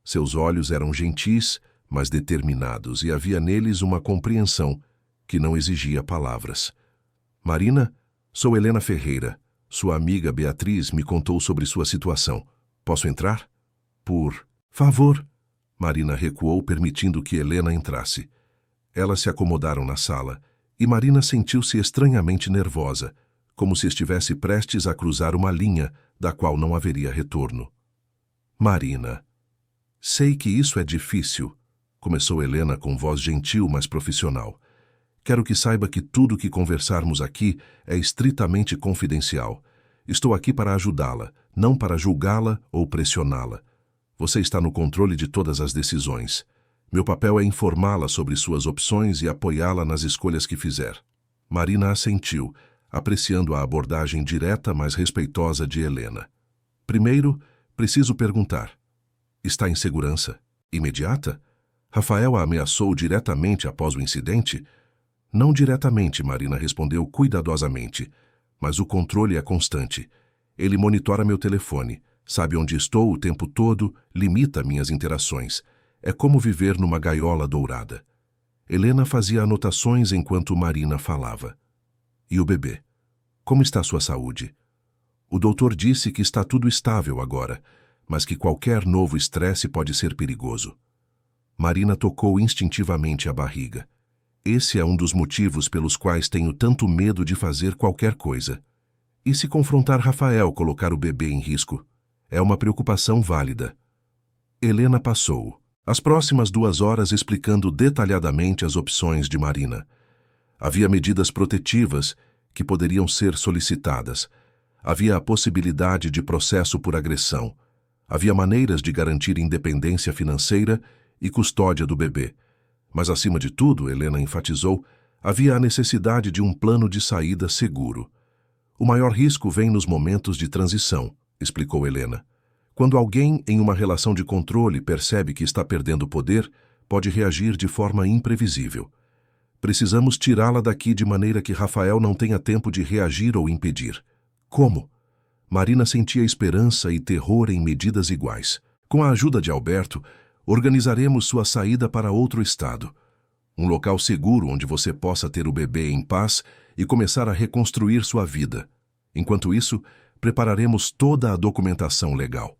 Seus olhos eram gentis, mas determinados, e havia neles uma compreensão que não exigia palavras. Marina, sou Helena Ferreira. Sua amiga Beatriz me contou sobre sua situação. Posso entrar? Por favor. Marina recuou, permitindo que Helena entrasse. Elas se acomodaram na sala, e Marina sentiu-se estranhamente nervosa, como se estivesse prestes a cruzar uma linha da qual não haveria retorno. Marina. Sei que isso é difícil, começou Helena com voz gentil, mas profissional. Quero que saiba que tudo que conversarmos aqui é estritamente confidencial. Estou aqui para ajudá-la, não para julgá-la ou pressioná-la. Você está no controle de todas as decisões. Meu papel é informá-la sobre suas opções e apoiá-la nas escolhas que fizer. Marina assentiu, apreciando a abordagem direta, mas respeitosa de Helena. Primeiro, preciso perguntar. Está em segurança? Imediata? Rafael a ameaçou diretamente após o incidente? Não diretamente, Marina respondeu cuidadosamente, mas o controle é constante. Ele monitora meu telefone, sabe onde estou o tempo todo, limita minhas interações. É como viver numa gaiola dourada. Helena fazia anotações enquanto Marina falava. E o bebê? Como está sua saúde? O doutor disse que está tudo estável agora, mas que qualquer novo estresse pode ser perigoso. Marina tocou instintivamente a barriga. Esse é um dos motivos pelos quais tenho tanto medo de fazer qualquer coisa. E se confrontar Rafael colocar o bebê em risco? É uma preocupação válida. Helena passou as próximas 2 horas explicando detalhadamente as opções de Marina. Havia medidas protetivas que poderiam ser solicitadas. Havia a possibilidade de processo por agressão. Havia maneiras de garantir independência financeira e custódia do bebê. Mas, acima de tudo, Helena enfatizou, havia a necessidade de um plano de saída seguro. O maior risco vem nos momentos de transição, explicou Helena. Quando alguém em uma relação de controle percebe que está perdendo poder, pode reagir de forma imprevisível. Precisamos tirá-la daqui de maneira que Rafael não tenha tempo de reagir ou impedir. Como? Marina sentia esperança e terror em medidas iguais. Com a ajuda de Alberto, organizaremos sua saída para outro estado. Um local seguro onde você possa ter o bebê em paz e começar a reconstruir sua vida. Enquanto isso, prepararemos toda a documentação legal.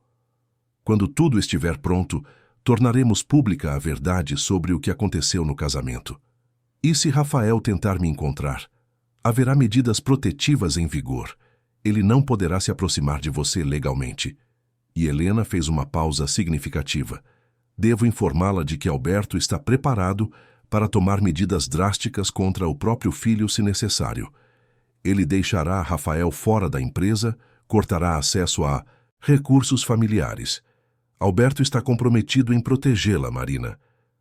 Quando tudo estiver pronto, tornaremos pública a verdade sobre o que aconteceu no casamento. E se Rafael tentar me encontrar? Haverá medidas protetivas em vigor. Ele não poderá se aproximar de você legalmente. E Helena fez uma pausa significativa. Devo informá-la de que Alberto está preparado para tomar medidas drásticas contra o próprio filho se necessário. Ele deixará Rafael fora da empresa, cortará acesso a recursos familiares. Alberto está comprometido em protegê-la, Marina.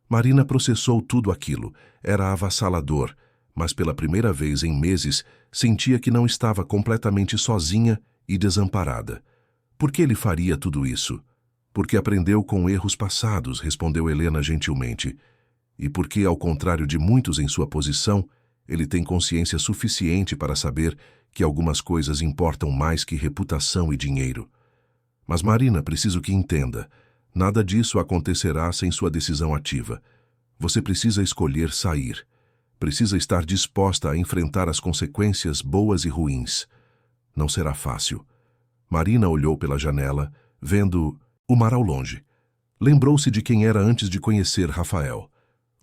Marina processou tudo aquilo. Era avassalador, mas pela primeira vez em meses sentia que não estava completamente sozinha e desamparada. Por que ele faria tudo isso? Porque aprendeu com erros passados, respondeu Helena gentilmente. E porque, ao contrário de muitos em sua posição, ele tem consciência suficiente para saber que algumas coisas importam mais que reputação e dinheiro. Mas Marina, preciso que entenda, nada disso acontecerá sem sua decisão ativa. Você precisa escolher sair. Precisa estar disposta a enfrentar as consequências boas e ruins. Não será fácil. Marina olhou pela janela, vendo o mar ao longe. Lembrou-se de quem era antes de conhecer Rafael.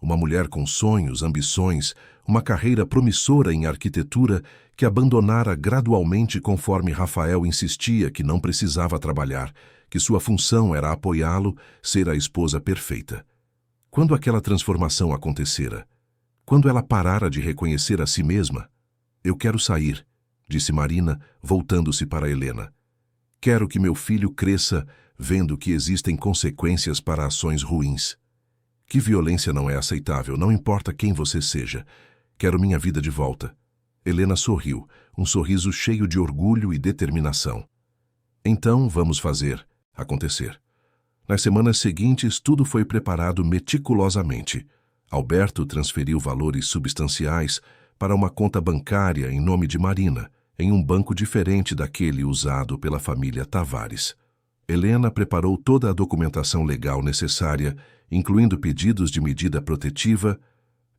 Uma mulher com sonhos, ambições, uma carreira promissora em arquitetura que abandonara gradualmente conforme Rafael insistia que não precisava trabalhar, que sua função era apoiá-lo, ser a esposa perfeita. Quando aquela transformação acontecera? Quando ela parara de reconhecer a si mesma? Eu quero sair, disse Marina, voltando-se para Helena. Quero que meu filho cresça vendo que existem consequências para ações ruins. Que violência não é aceitável, não importa quem você seja. Quero minha vida de volta. Helena sorriu, um sorriso cheio de orgulho e determinação. Então vamos fazer acontecer. Nas semanas seguintes, tudo foi preparado meticulosamente. Alberto transferiu valores substanciais para uma conta bancária em nome de Marina, em um banco diferente daquele usado pela família Tavares. Helena preparou toda a documentação legal necessária, incluindo pedidos de medida protetiva,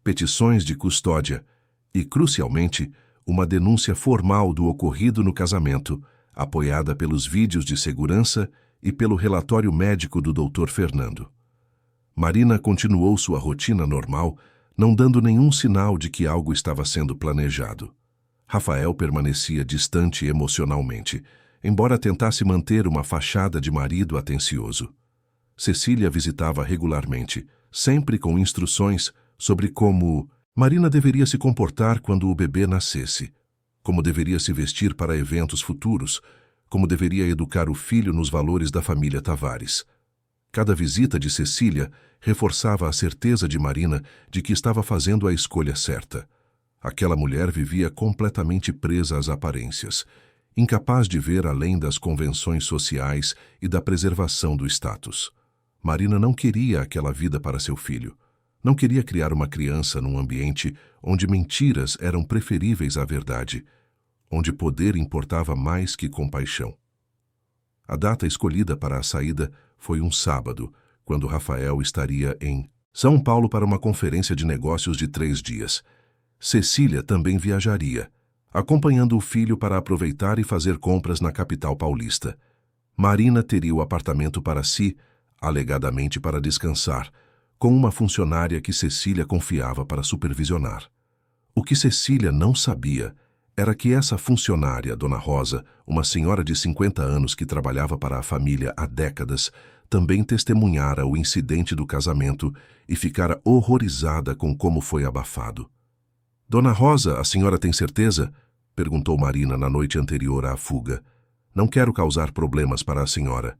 petições de custódia e, crucialmente, uma denúncia formal do ocorrido no casamento, apoiada pelos vídeos de segurança e pelo relatório médico do Dr. Fernando. Marina continuou sua rotina normal, não dando nenhum sinal de que algo estava sendo planejado. Rafael permanecia distante emocionalmente, embora tentasse manter uma fachada de marido atencioso. Cecília visitava regularmente, sempre com instruções sobre como Marina deveria se comportar quando o bebê nascesse, como deveria se vestir para eventos futuros, como deveria educar o filho nos valores da família Tavares. Cada visita de Cecília reforçava a certeza de Marina de que estava fazendo a escolha certa. Aquela mulher vivia completamente presa às aparências, incapaz de ver além das convenções sociais e da preservação do status. Marina não queria aquela vida para seu filho. Não queria criar uma criança num ambiente onde mentiras eram preferíveis à verdade, onde poder importava mais que compaixão. A data escolhida para a saída foi um sábado, quando Rafael estaria em São Paulo para uma conferência de negócios de 3 dias. Cecília também viajaria, acompanhando o filho para aproveitar e fazer compras na capital paulista. Marina teria o apartamento para si, alegadamente para descansar, com uma funcionária que Cecília confiava para supervisionar. O que Cecília não sabia era que essa funcionária, Dona Rosa, uma senhora de 50 anos que trabalhava para a família há décadas, também testemunhara o incidente do casamento e ficara horrorizada com como foi abafado. Dona Rosa, a senhora tem certeza? Perguntou Marina na noite anterior à fuga. Não quero causar problemas para a senhora.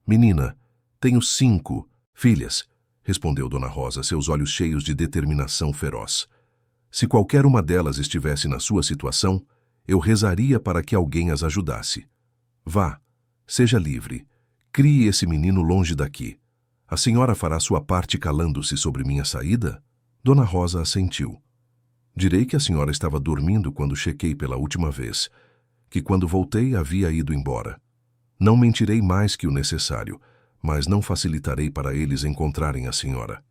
Menina, tenho 5 filhas, respondeu Dona Rosa, seus olhos cheios de determinação feroz. Se qualquer uma delas estivesse na sua situação, eu rezaria para que alguém as ajudasse. Vá, seja livre. Crie esse menino longe daqui. A senhora fará sua parte calando-se sobre minha saída? Dona Rosa assentiu. Direi que a senhora estava dormindo quando chequei pela última vez, que quando voltei havia ido embora. Não mentirei mais que o necessário, mas não facilitarei para eles encontrarem a senhora.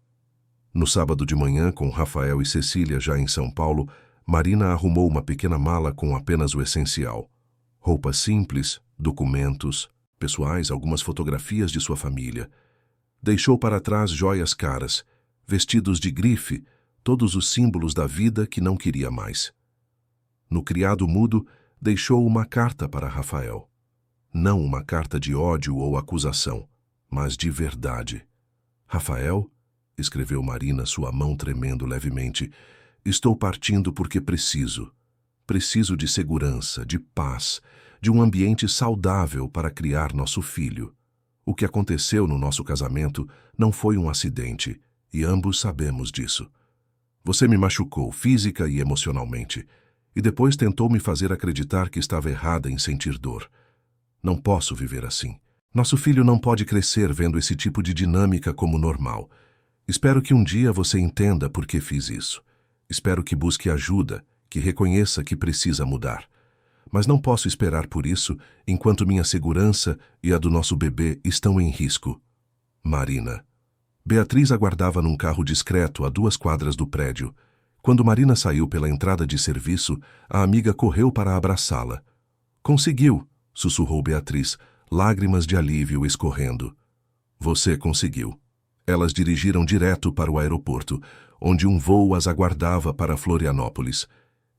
No sábado de manhã, com Rafael e Cecília já em São Paulo, Marina arrumou uma pequena mala com apenas o essencial. Roupas simples, documentos pessoais, algumas fotografias de sua família. Deixou para trás joias caras, vestidos de grife, todos os símbolos da vida que não queria mais. No criado mudo, deixou uma carta para Rafael. Não uma carta de ódio ou acusação, mas de verdade. Rafael, escreveu Marina, sua mão tremendo levemente, estou partindo porque preciso. Preciso de segurança, de paz, de um ambiente saudável para criar nosso filho. O que aconteceu no nosso casamento não foi um acidente, e ambos sabemos disso. Você me machucou física e emocionalmente, e depois tentou me fazer acreditar que estava errada em sentir dor. Não posso viver assim. Nosso filho não pode crescer vendo esse tipo de dinâmica como normal. Espero que um dia você entenda por que fiz isso. Espero que busque ajuda, que reconheça que precisa mudar. Mas não posso esperar por isso enquanto minha segurança e a do nosso bebê estão em risco. Marina. Beatriz aguardava num carro discreto a 2 quadras do prédio. Quando Marina saiu pela entrada de serviço, a amiga correu para abraçá-la. Conseguiu, sussurrou Beatriz, lágrimas de alívio escorrendo. Você conseguiu. Elas dirigiram direto para o aeroporto, onde um voo as aguardava para Florianópolis.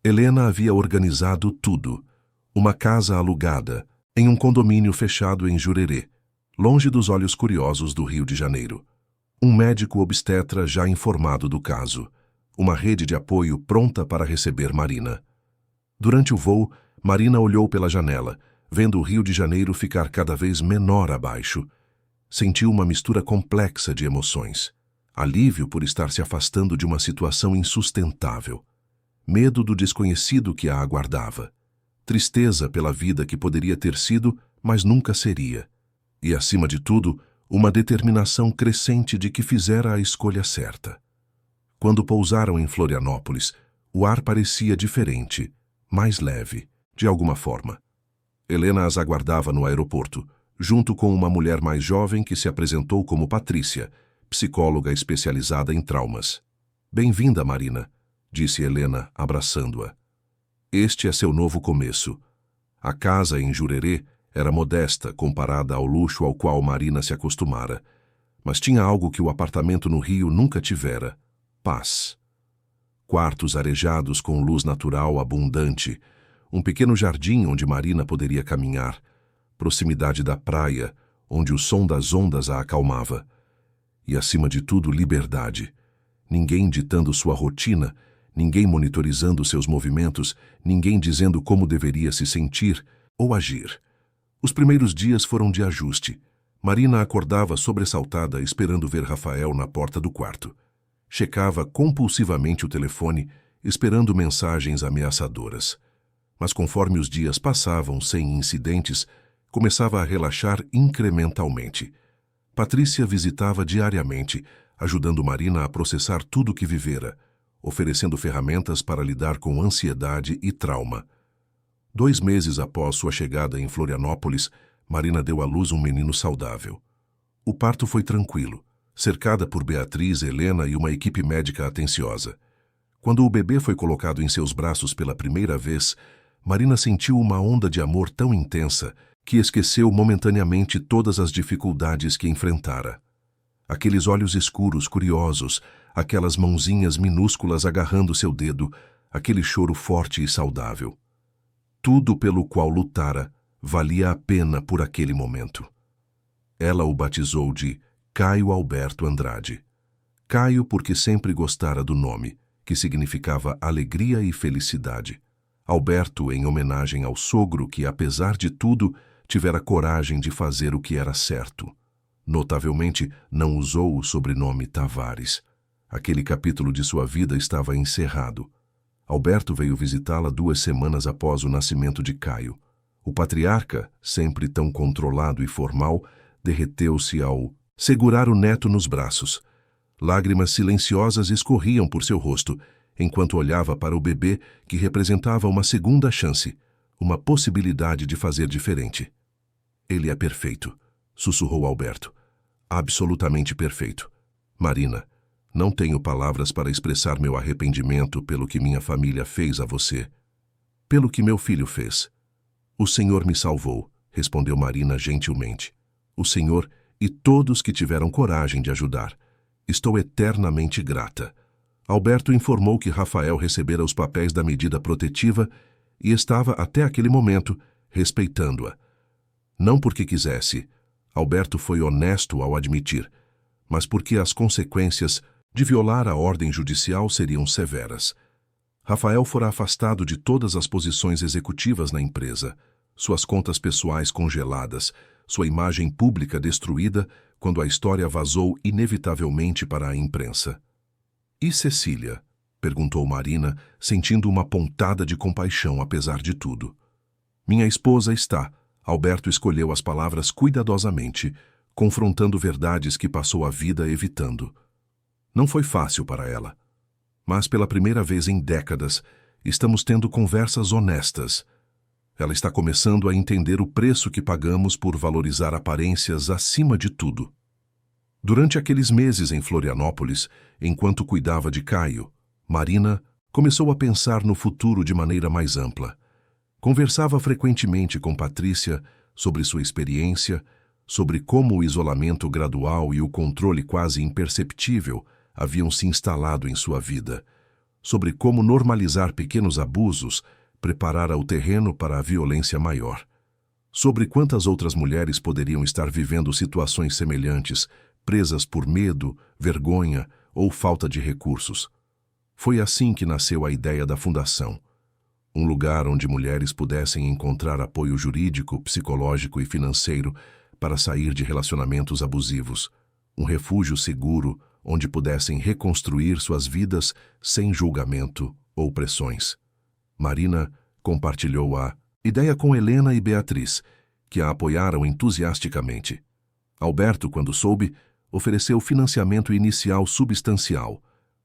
Helena havia organizado tudo. Uma casa alugada, em um condomínio fechado em Jurerê, longe dos olhos curiosos do Rio de Janeiro. Um médico obstetra já informado do caso. Uma rede de apoio pronta para receber Marina. Durante o voo, Marina olhou pela janela, vendo o Rio de Janeiro ficar cada vez menor abaixo. Sentiu uma mistura complexa de emoções. Alívio por estar se afastando de uma situação insustentável. Medo do desconhecido que a aguardava. Tristeza pela vida que poderia ter sido, mas nunca seria. E, acima de tudo, uma determinação crescente de que fizera a escolha certa. Quando pousaram em Florianópolis, o ar parecia diferente, mais leve, de alguma forma. Helena as aguardava no aeroporto, junto com uma mulher mais jovem que se apresentou como Patrícia, psicóloga especializada em traumas. Bem-vinda, Marina, disse Helena, abraçando-a. Este é seu novo começo. A casa em Jurerê era modesta comparada ao luxo ao qual Marina se acostumara, mas tinha algo que o apartamento no Rio nunca tivera: paz. Quartos arejados com luz natural abundante, um pequeno jardim onde Marina poderia caminhar, proximidade da praia, onde o som das ondas a acalmava. E, acima de tudo, liberdade. Ninguém ditando sua rotina, ninguém monitorizando seus movimentos, ninguém dizendo como deveria se sentir ou agir. Os primeiros dias foram de ajuste. Marina acordava sobressaltada esperando ver Rafael na porta do quarto. Checava compulsivamente o telefone, esperando mensagens ameaçadoras. Mas conforme os dias passavam sem incidentes, começava a relaxar incrementalmente. Patrícia visitava diariamente, ajudando Marina a processar tudo o que vivera, oferecendo ferramentas para lidar com ansiedade e trauma. 2 meses após sua chegada em Florianópolis, Marina deu à luz um menino saudável. O parto foi tranquilo, cercada por Beatriz, Helena e uma equipe médica atenciosa. Quando o bebê foi colocado em seus braços pela primeira vez, Marina sentiu uma onda de amor tão intensa que esqueceu momentaneamente todas as dificuldades que enfrentara. Aqueles olhos escuros, curiosos, aquelas mãozinhas minúsculas agarrando seu dedo, aquele choro forte e saudável. Tudo pelo qual lutara valia a pena por aquele momento. Ela o batizou de Caio Alberto Andrade. Caio porque sempre gostara do nome, que significava alegria e felicidade. Alberto em homenagem ao sogro que, apesar de tudo, tivera coragem de fazer o que era certo. Notavelmente, não usou o sobrenome Tavares. Aquele capítulo de sua vida estava encerrado. Alberto veio visitá-la 2 semanas após o nascimento de Caio. O patriarca, sempre tão controlado e formal, derreteu-se ao segurar o neto nos braços. Lágrimas silenciosas escorriam por seu rosto, enquanto olhava para o bebê que representava uma segunda chance, uma possibilidade de fazer diferente. Ele é perfeito, sussurrou Alberto. Absolutamente perfeito. Marina, não tenho palavras para expressar meu arrependimento pelo que minha família fez a você. Pelo que meu filho fez. O Senhor me salvou, respondeu Marina gentilmente. O Senhor e todos que tiveram coragem de ajudar. Estou eternamente grata. Alberto informou que Rafael recebera os papéis da medida protetiva e estava, até aquele momento, respeitando-a. Não porque quisesse, Alberto foi honesto ao admitir, mas porque as consequências de violar a ordem judicial seriam severas. Rafael fora afastado de todas as posições executivas na empresa, suas contas pessoais congeladas, sua imagem pública destruída quando a história vazou inevitavelmente para a imprensa. E Cecília? Perguntou Marina, sentindo uma pontada de compaixão apesar de tudo. Minha esposa está. Alberto escolheu as palavras cuidadosamente, confrontando verdades que passou a vida evitando. Não foi fácil para ela. Mas pela primeira vez em décadas, estamos tendo conversas honestas. Ela está começando a entender o preço que pagamos por valorizar aparências acima de tudo. Durante aqueles meses em Florianópolis, enquanto cuidava de Caio, Marina começou a pensar no futuro de maneira mais ampla. Conversava frequentemente com Patrícia sobre sua experiência, sobre como o isolamento gradual e o controle quase imperceptível haviam se instalado em sua vida, sobre como normalizar pequenos abusos preparara o terreno para a violência maior, sobre quantas outras mulheres poderiam estar vivendo situações semelhantes, presas por medo, vergonha ou falta de recursos. Foi assim que nasceu a ideia da Fundação. Um lugar onde mulheres pudessem encontrar apoio jurídico, psicológico e financeiro para sair de relacionamentos abusivos. Um refúgio seguro onde pudessem reconstruir suas vidas sem julgamento ou pressões. Marina compartilhou a ideia com Helena e Beatriz, que a apoiaram entusiasticamente. Alberto, quando soube, ofereceu financiamento inicial substancial.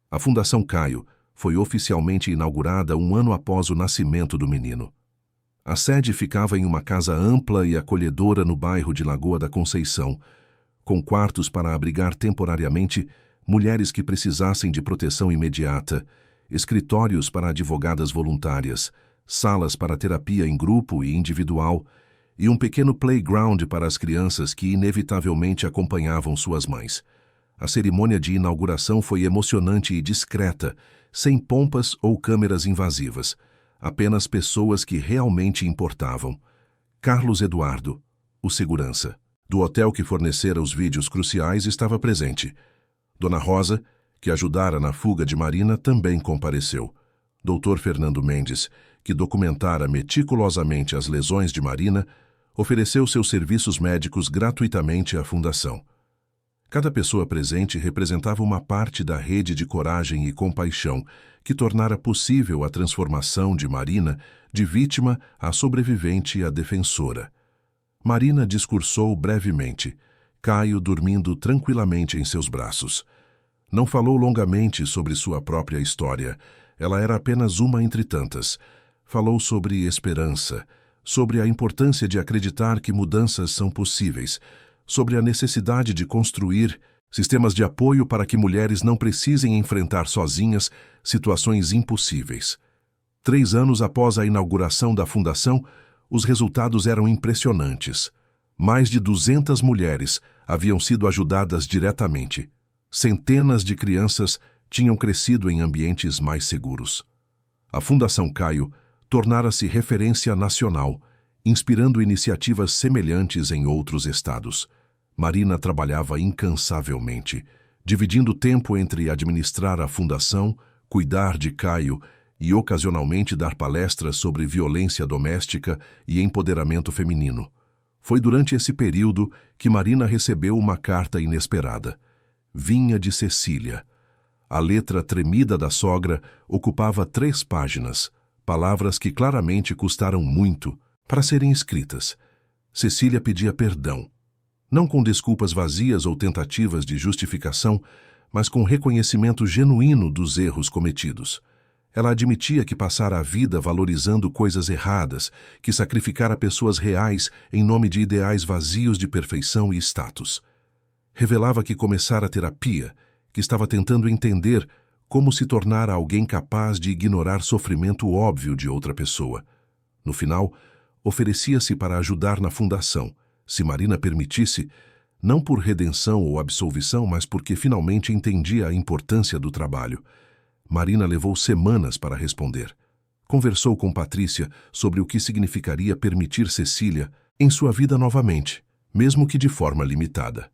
A Fundação Caio foi oficialmente inaugurada 1 ano após o nascimento do menino. A sede ficava em uma casa ampla e acolhedora no bairro de Lagoa da Conceição, com quartos para abrigar temporariamente mulheres que precisassem de proteção imediata, escritórios para advogadas voluntárias, salas para terapia em grupo e individual e um pequeno playground para as crianças que inevitavelmente acompanhavam suas mães. A cerimônia de inauguração foi emocionante e discreta, sem pompas ou câmeras invasivas, apenas pessoas que realmente importavam. Carlos Eduardo, o segurança, do hotel que fornecera os vídeos cruciais, estava presente. Dona Rosa, que ajudara na fuga de Marina, também compareceu. Dr. Fernando Mendes, que documentara meticulosamente as lesões de Marina, ofereceu seus serviços médicos gratuitamente à Fundação. Cada pessoa presente representava uma parte da rede de coragem e compaixão que tornara possível a transformação de Marina de vítima a sobrevivente e a defensora. Marina discursou brevemente, Caio dormindo tranquilamente em seus braços. Não falou longamente sobre sua própria história, ela era apenas uma entre tantas. Falou sobre esperança, sobre a importância de acreditar que mudanças são possíveis, sobre a necessidade de construir sistemas de apoio para que mulheres não precisem enfrentar sozinhas situações impossíveis. 3 anos após a inauguração da Fundação, os resultados eram impressionantes. Mais de 200 mulheres haviam sido ajudadas diretamente. Centenas de crianças tinham crescido em ambientes mais seguros. A Fundação Caio tornara-se referência nacional, inspirando iniciativas semelhantes em outros estados. Marina trabalhava incansavelmente, dividindo tempo entre administrar a fundação, cuidar de Caio e ocasionalmente dar palestras sobre violência doméstica e empoderamento feminino. Foi durante esse período que Marina recebeu uma carta inesperada. Vinha de Cecília. A letra tremida da sogra ocupava 3 páginas, palavras que claramente custaram muito para serem escritas. Cecília pedia perdão, não com desculpas vazias ou tentativas de justificação, mas com reconhecimento genuíno dos erros cometidos. Ela admitia que passara a vida valorizando coisas erradas, que sacrificara pessoas reais em nome de ideais vazios de perfeição e status. Revelava que começara a terapia, que estava tentando entender como se tornar alguém capaz de ignorar sofrimento óbvio de outra pessoa. No final, oferecia-se para ajudar na fundação, se Marina permitisse, não por redenção ou absolvição, mas porque finalmente entendia a importância do trabalho. Marina levou semanas para responder. Conversou com Patrícia sobre o que significaria permitir Cecília em sua vida novamente, mesmo que de forma limitada.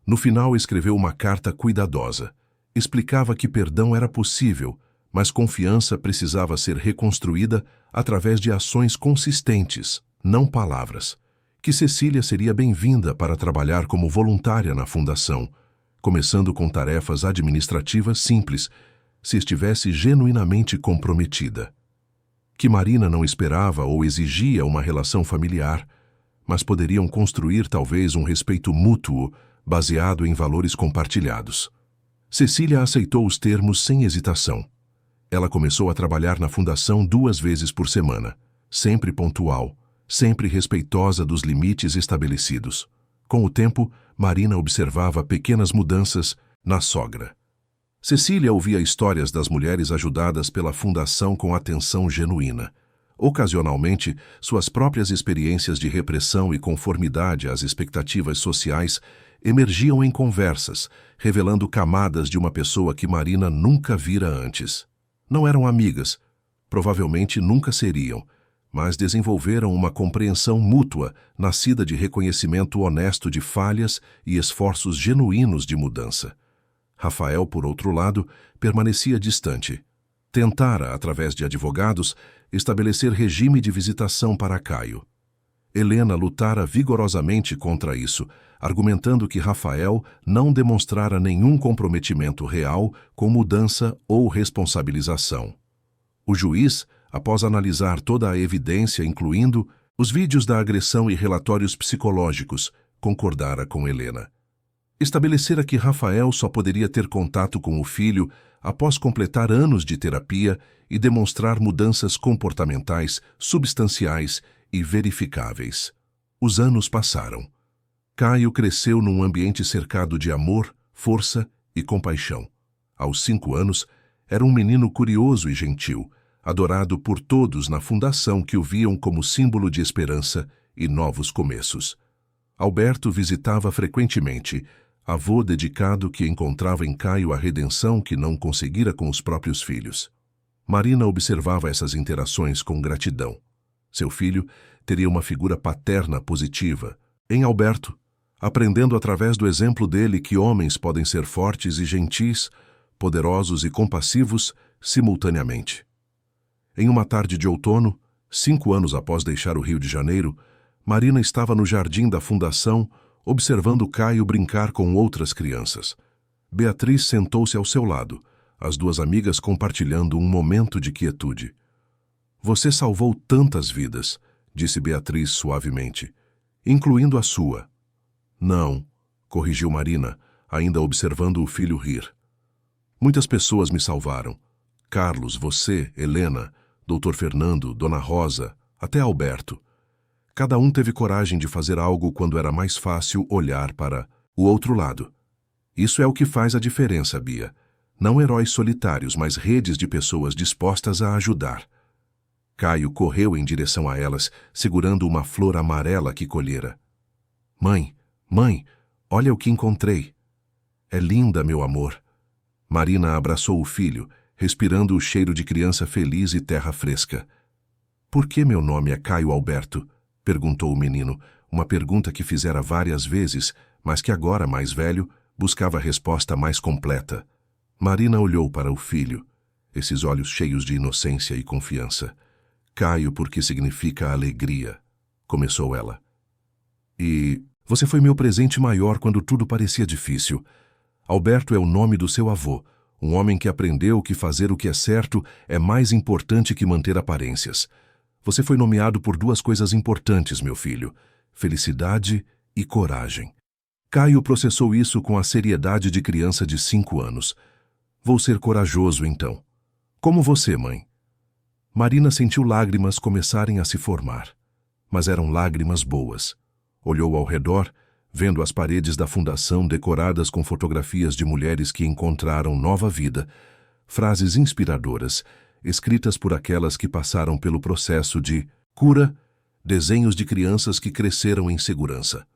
No final, escreveu uma carta cuidadosa. Explicava que perdão era possível, mas confiança precisava ser reconstruída através de ações consistentes, não palavras. Que Cecília seria bem-vinda para trabalhar como voluntária na fundação, começando com tarefas administrativas simples, se estivesse genuinamente comprometida. Que Marina não esperava ou exigia uma relação familiar, mas poderiam construir talvez um respeito mútuo baseado em valores compartilhados. Cecília aceitou os termos sem hesitação. Ela começou a trabalhar na fundação 2 vezes por semana, sempre pontual, sempre respeitosa dos limites estabelecidos. Com o tempo, Marina observava pequenas mudanças na sogra. Cecília ouvia histórias das mulheres ajudadas pela fundação com atenção genuína. Ocasionalmente, suas próprias experiências de repressão e conformidade às expectativas sociais emergiam em conversas, revelando camadas de uma pessoa que Marina nunca vira antes. Não eram amigas, provavelmente nunca seriam, mas desenvolveram uma compreensão mútua, nascida de reconhecimento honesto de falhas e esforços genuínos de mudança. Rafael, por outro lado, permanecia distante. Tentara, através de advogados, estabelecer regime de visitação para Caio. Helena lutara vigorosamente contra isso, argumentando que Rafael não demonstrara nenhum comprometimento real com mudança ou responsabilização. O juiz, após analisar toda a evidência, incluindo os vídeos da agressão e relatórios psicológicos, concordara com Helena. Estabelecera que Rafael só poderia ter contato com o filho após completar anos de terapia e demonstrar mudanças comportamentais substanciais e verificáveis. Os anos passaram. Caio cresceu num ambiente cercado de amor, força e compaixão. Aos 5 anos, era um menino curioso e gentil, adorado por todos na fundação que o viam como símbolo de esperança e novos começos. Alberto visitava frequentemente, avô dedicado que encontrava em Caio a redenção que não conseguira com os próprios filhos. Marina observava essas interações com gratidão. Seu filho teria uma figura paterna positiva, em Alberto, aprendendo através do exemplo dele que homens podem ser fortes e gentis, poderosos e compassivos simultaneamente. Em uma tarde de outono, 5 anos após deixar o Rio de Janeiro, Marina estava no jardim da fundação, observando Caio brincar com outras crianças. Beatriz sentou-se ao seu lado, as 2 amigas compartilhando um momento de quietude. "Você salvou tantas vidas", disse Beatriz suavemente, "incluindo a sua." "Não", corrigiu Marina, ainda observando o filho rir. "Muitas pessoas me salvaram. Carlos, você, Helena, Dr. Fernando, Dona Rosa, até Alberto. Cada um teve coragem de fazer algo quando era mais fácil olhar para o outro lado. Isso é o que faz a diferença, Bia. Não heróis solitários, mas redes de pessoas dispostas a ajudar." Caio correu em direção a elas, segurando uma flor amarela que colhera. Mãe, mãe, olha o que encontrei. É linda, meu amor. Marina abraçou o filho, respirando o cheiro de criança feliz e terra fresca. Por que meu nome é Caio Alberto? Perguntou o menino, uma pergunta que fizera várias vezes, mas que agora, mais velho, buscava a resposta mais completa. Marina olhou para o filho, esses olhos cheios de inocência e confiança. Caio porque significa alegria, começou ela. E você foi meu presente maior quando tudo parecia difícil. Alberto é o nome do seu avô, um homem que aprendeu que fazer o que é certo é mais importante que manter aparências. Você foi nomeado por duas coisas importantes, meu filho: felicidade e coragem. Caio processou isso com a seriedade de criança de 5 anos. Vou ser corajoso, então. Como você, mãe. Marina sentiu lágrimas começarem a se formar. Mas eram lágrimas boas. Olhou ao redor, vendo as paredes da fundação decoradas com fotografias de mulheres que encontraram nova vida, frases inspiradoras, escritas por aquelas que passaram pelo processo de cura, desenhos de crianças que cresceram em segurança.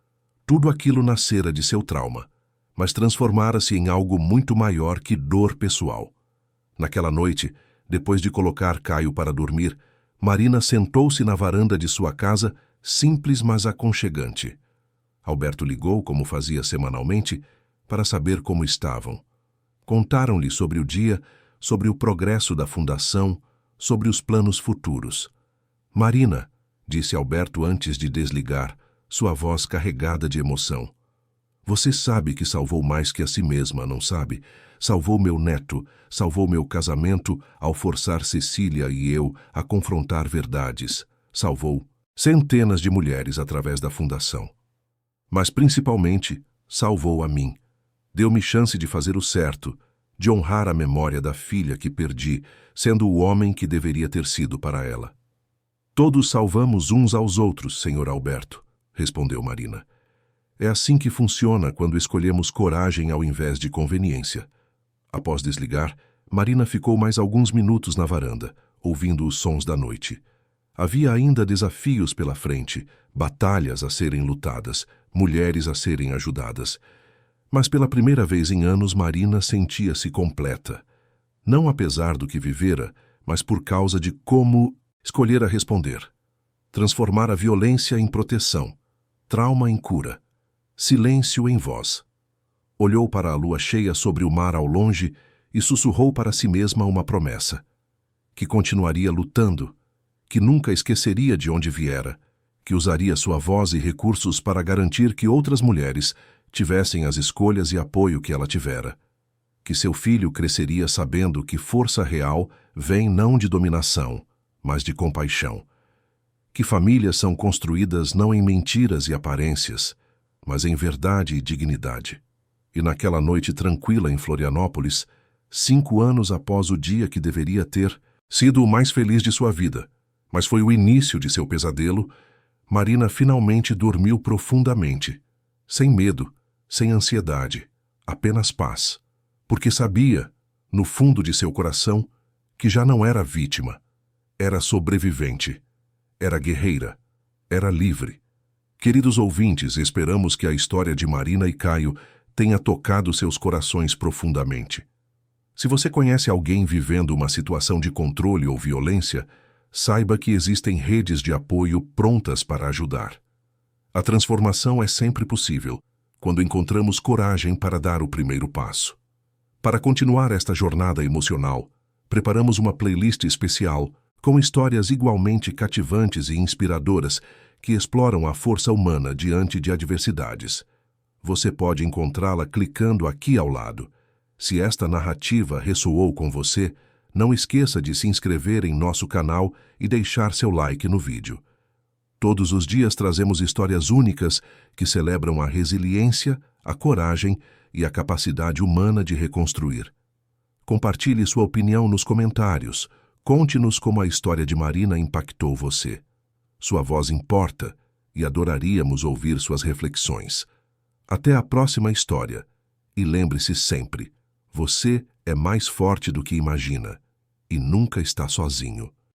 Tudo aquilo nascera de seu trauma, mas transformara-se em algo muito maior que dor pessoal. Naquela noite, depois de colocar Caio para dormir, Marina sentou-se na varanda de sua casa, simples mas aconchegante. Alberto ligou, como fazia semanalmente, para saber como estavam. Contaram-lhe sobre o dia, sobre o progresso da fundação, sobre os planos futuros. Marina, disse Alberto antes de desligar, sua voz carregada de emoção. Você sabe que salvou mais que a si mesma, não sabe? Salvou meu neto, salvou meu casamento ao forçar Cecília e eu a confrontar verdades. Salvou centenas de mulheres através da fundação. Mas, principalmente, salvou a mim. Deu-me chance de fazer o certo, de honrar a memória da filha que perdi, sendo o homem que deveria ter sido para ela. Todos salvamos uns aos outros, senhor Alberto, respondeu Marina. É assim que funciona quando escolhemos coragem ao invés de conveniência. Após desligar, Marina ficou mais alguns minutos na varanda, ouvindo os sons da noite. Havia ainda desafios pela frente, batalhas a serem lutadas, mulheres a serem ajudadas. Mas pela primeira vez em anos Marina sentia-se completa. Não apesar do que vivera, mas por causa de como escolhera responder. Transformar a violência em proteção, trauma em cura, silêncio em voz. Olhou para a lua cheia sobre o mar ao longe e sussurrou para si mesma uma promessa. Que continuaria lutando, que nunca esqueceria de onde viera, que usaria sua voz e recursos para garantir que outras mulheres tivessem as escolhas e apoio que ela tivera. Que seu filho cresceria sabendo que força real vem não de dominação, mas de compaixão. Que famílias são construídas não em mentiras e aparências, mas em verdade e dignidade. E naquela noite tranquila em Florianópolis, 5 anos após o dia que deveria ter sido o mais feliz de sua vida, mas foi o início de seu pesadelo, Marina finalmente dormiu profundamente, sem medo, sem ansiedade, apenas paz, porque sabia, no fundo de seu coração, que já não era vítima, era sobrevivente, era guerreira, era livre. Queridos ouvintes, esperamos que a história de Marina e Caio tenha tocado seus corações profundamente. Se você conhece alguém vivendo uma situação de controle ou violência, saiba que existem redes de apoio prontas para ajudar. A transformação é sempre possível, quando encontramos coragem para dar o primeiro passo. Para continuar esta jornada emocional, preparamos uma playlist especial com histórias igualmente cativantes e inspiradoras que exploram a força humana diante de adversidades. Você pode encontrá-la clicando aqui ao lado. Se esta narrativa ressoou com você, não esqueça de se inscrever em nosso canal e deixar seu like no vídeo. Todos os dias trazemos histórias únicas que celebram a resiliência, a coragem e a capacidade humana de reconstruir. Compartilhe sua opinião nos comentários. Conte-nos como a história de Marina impactou você. Sua voz importa e adoraríamos ouvir suas reflexões. Até a próxima história. E lembre-se sempre, você é mais forte do que imagina e nunca está sozinho.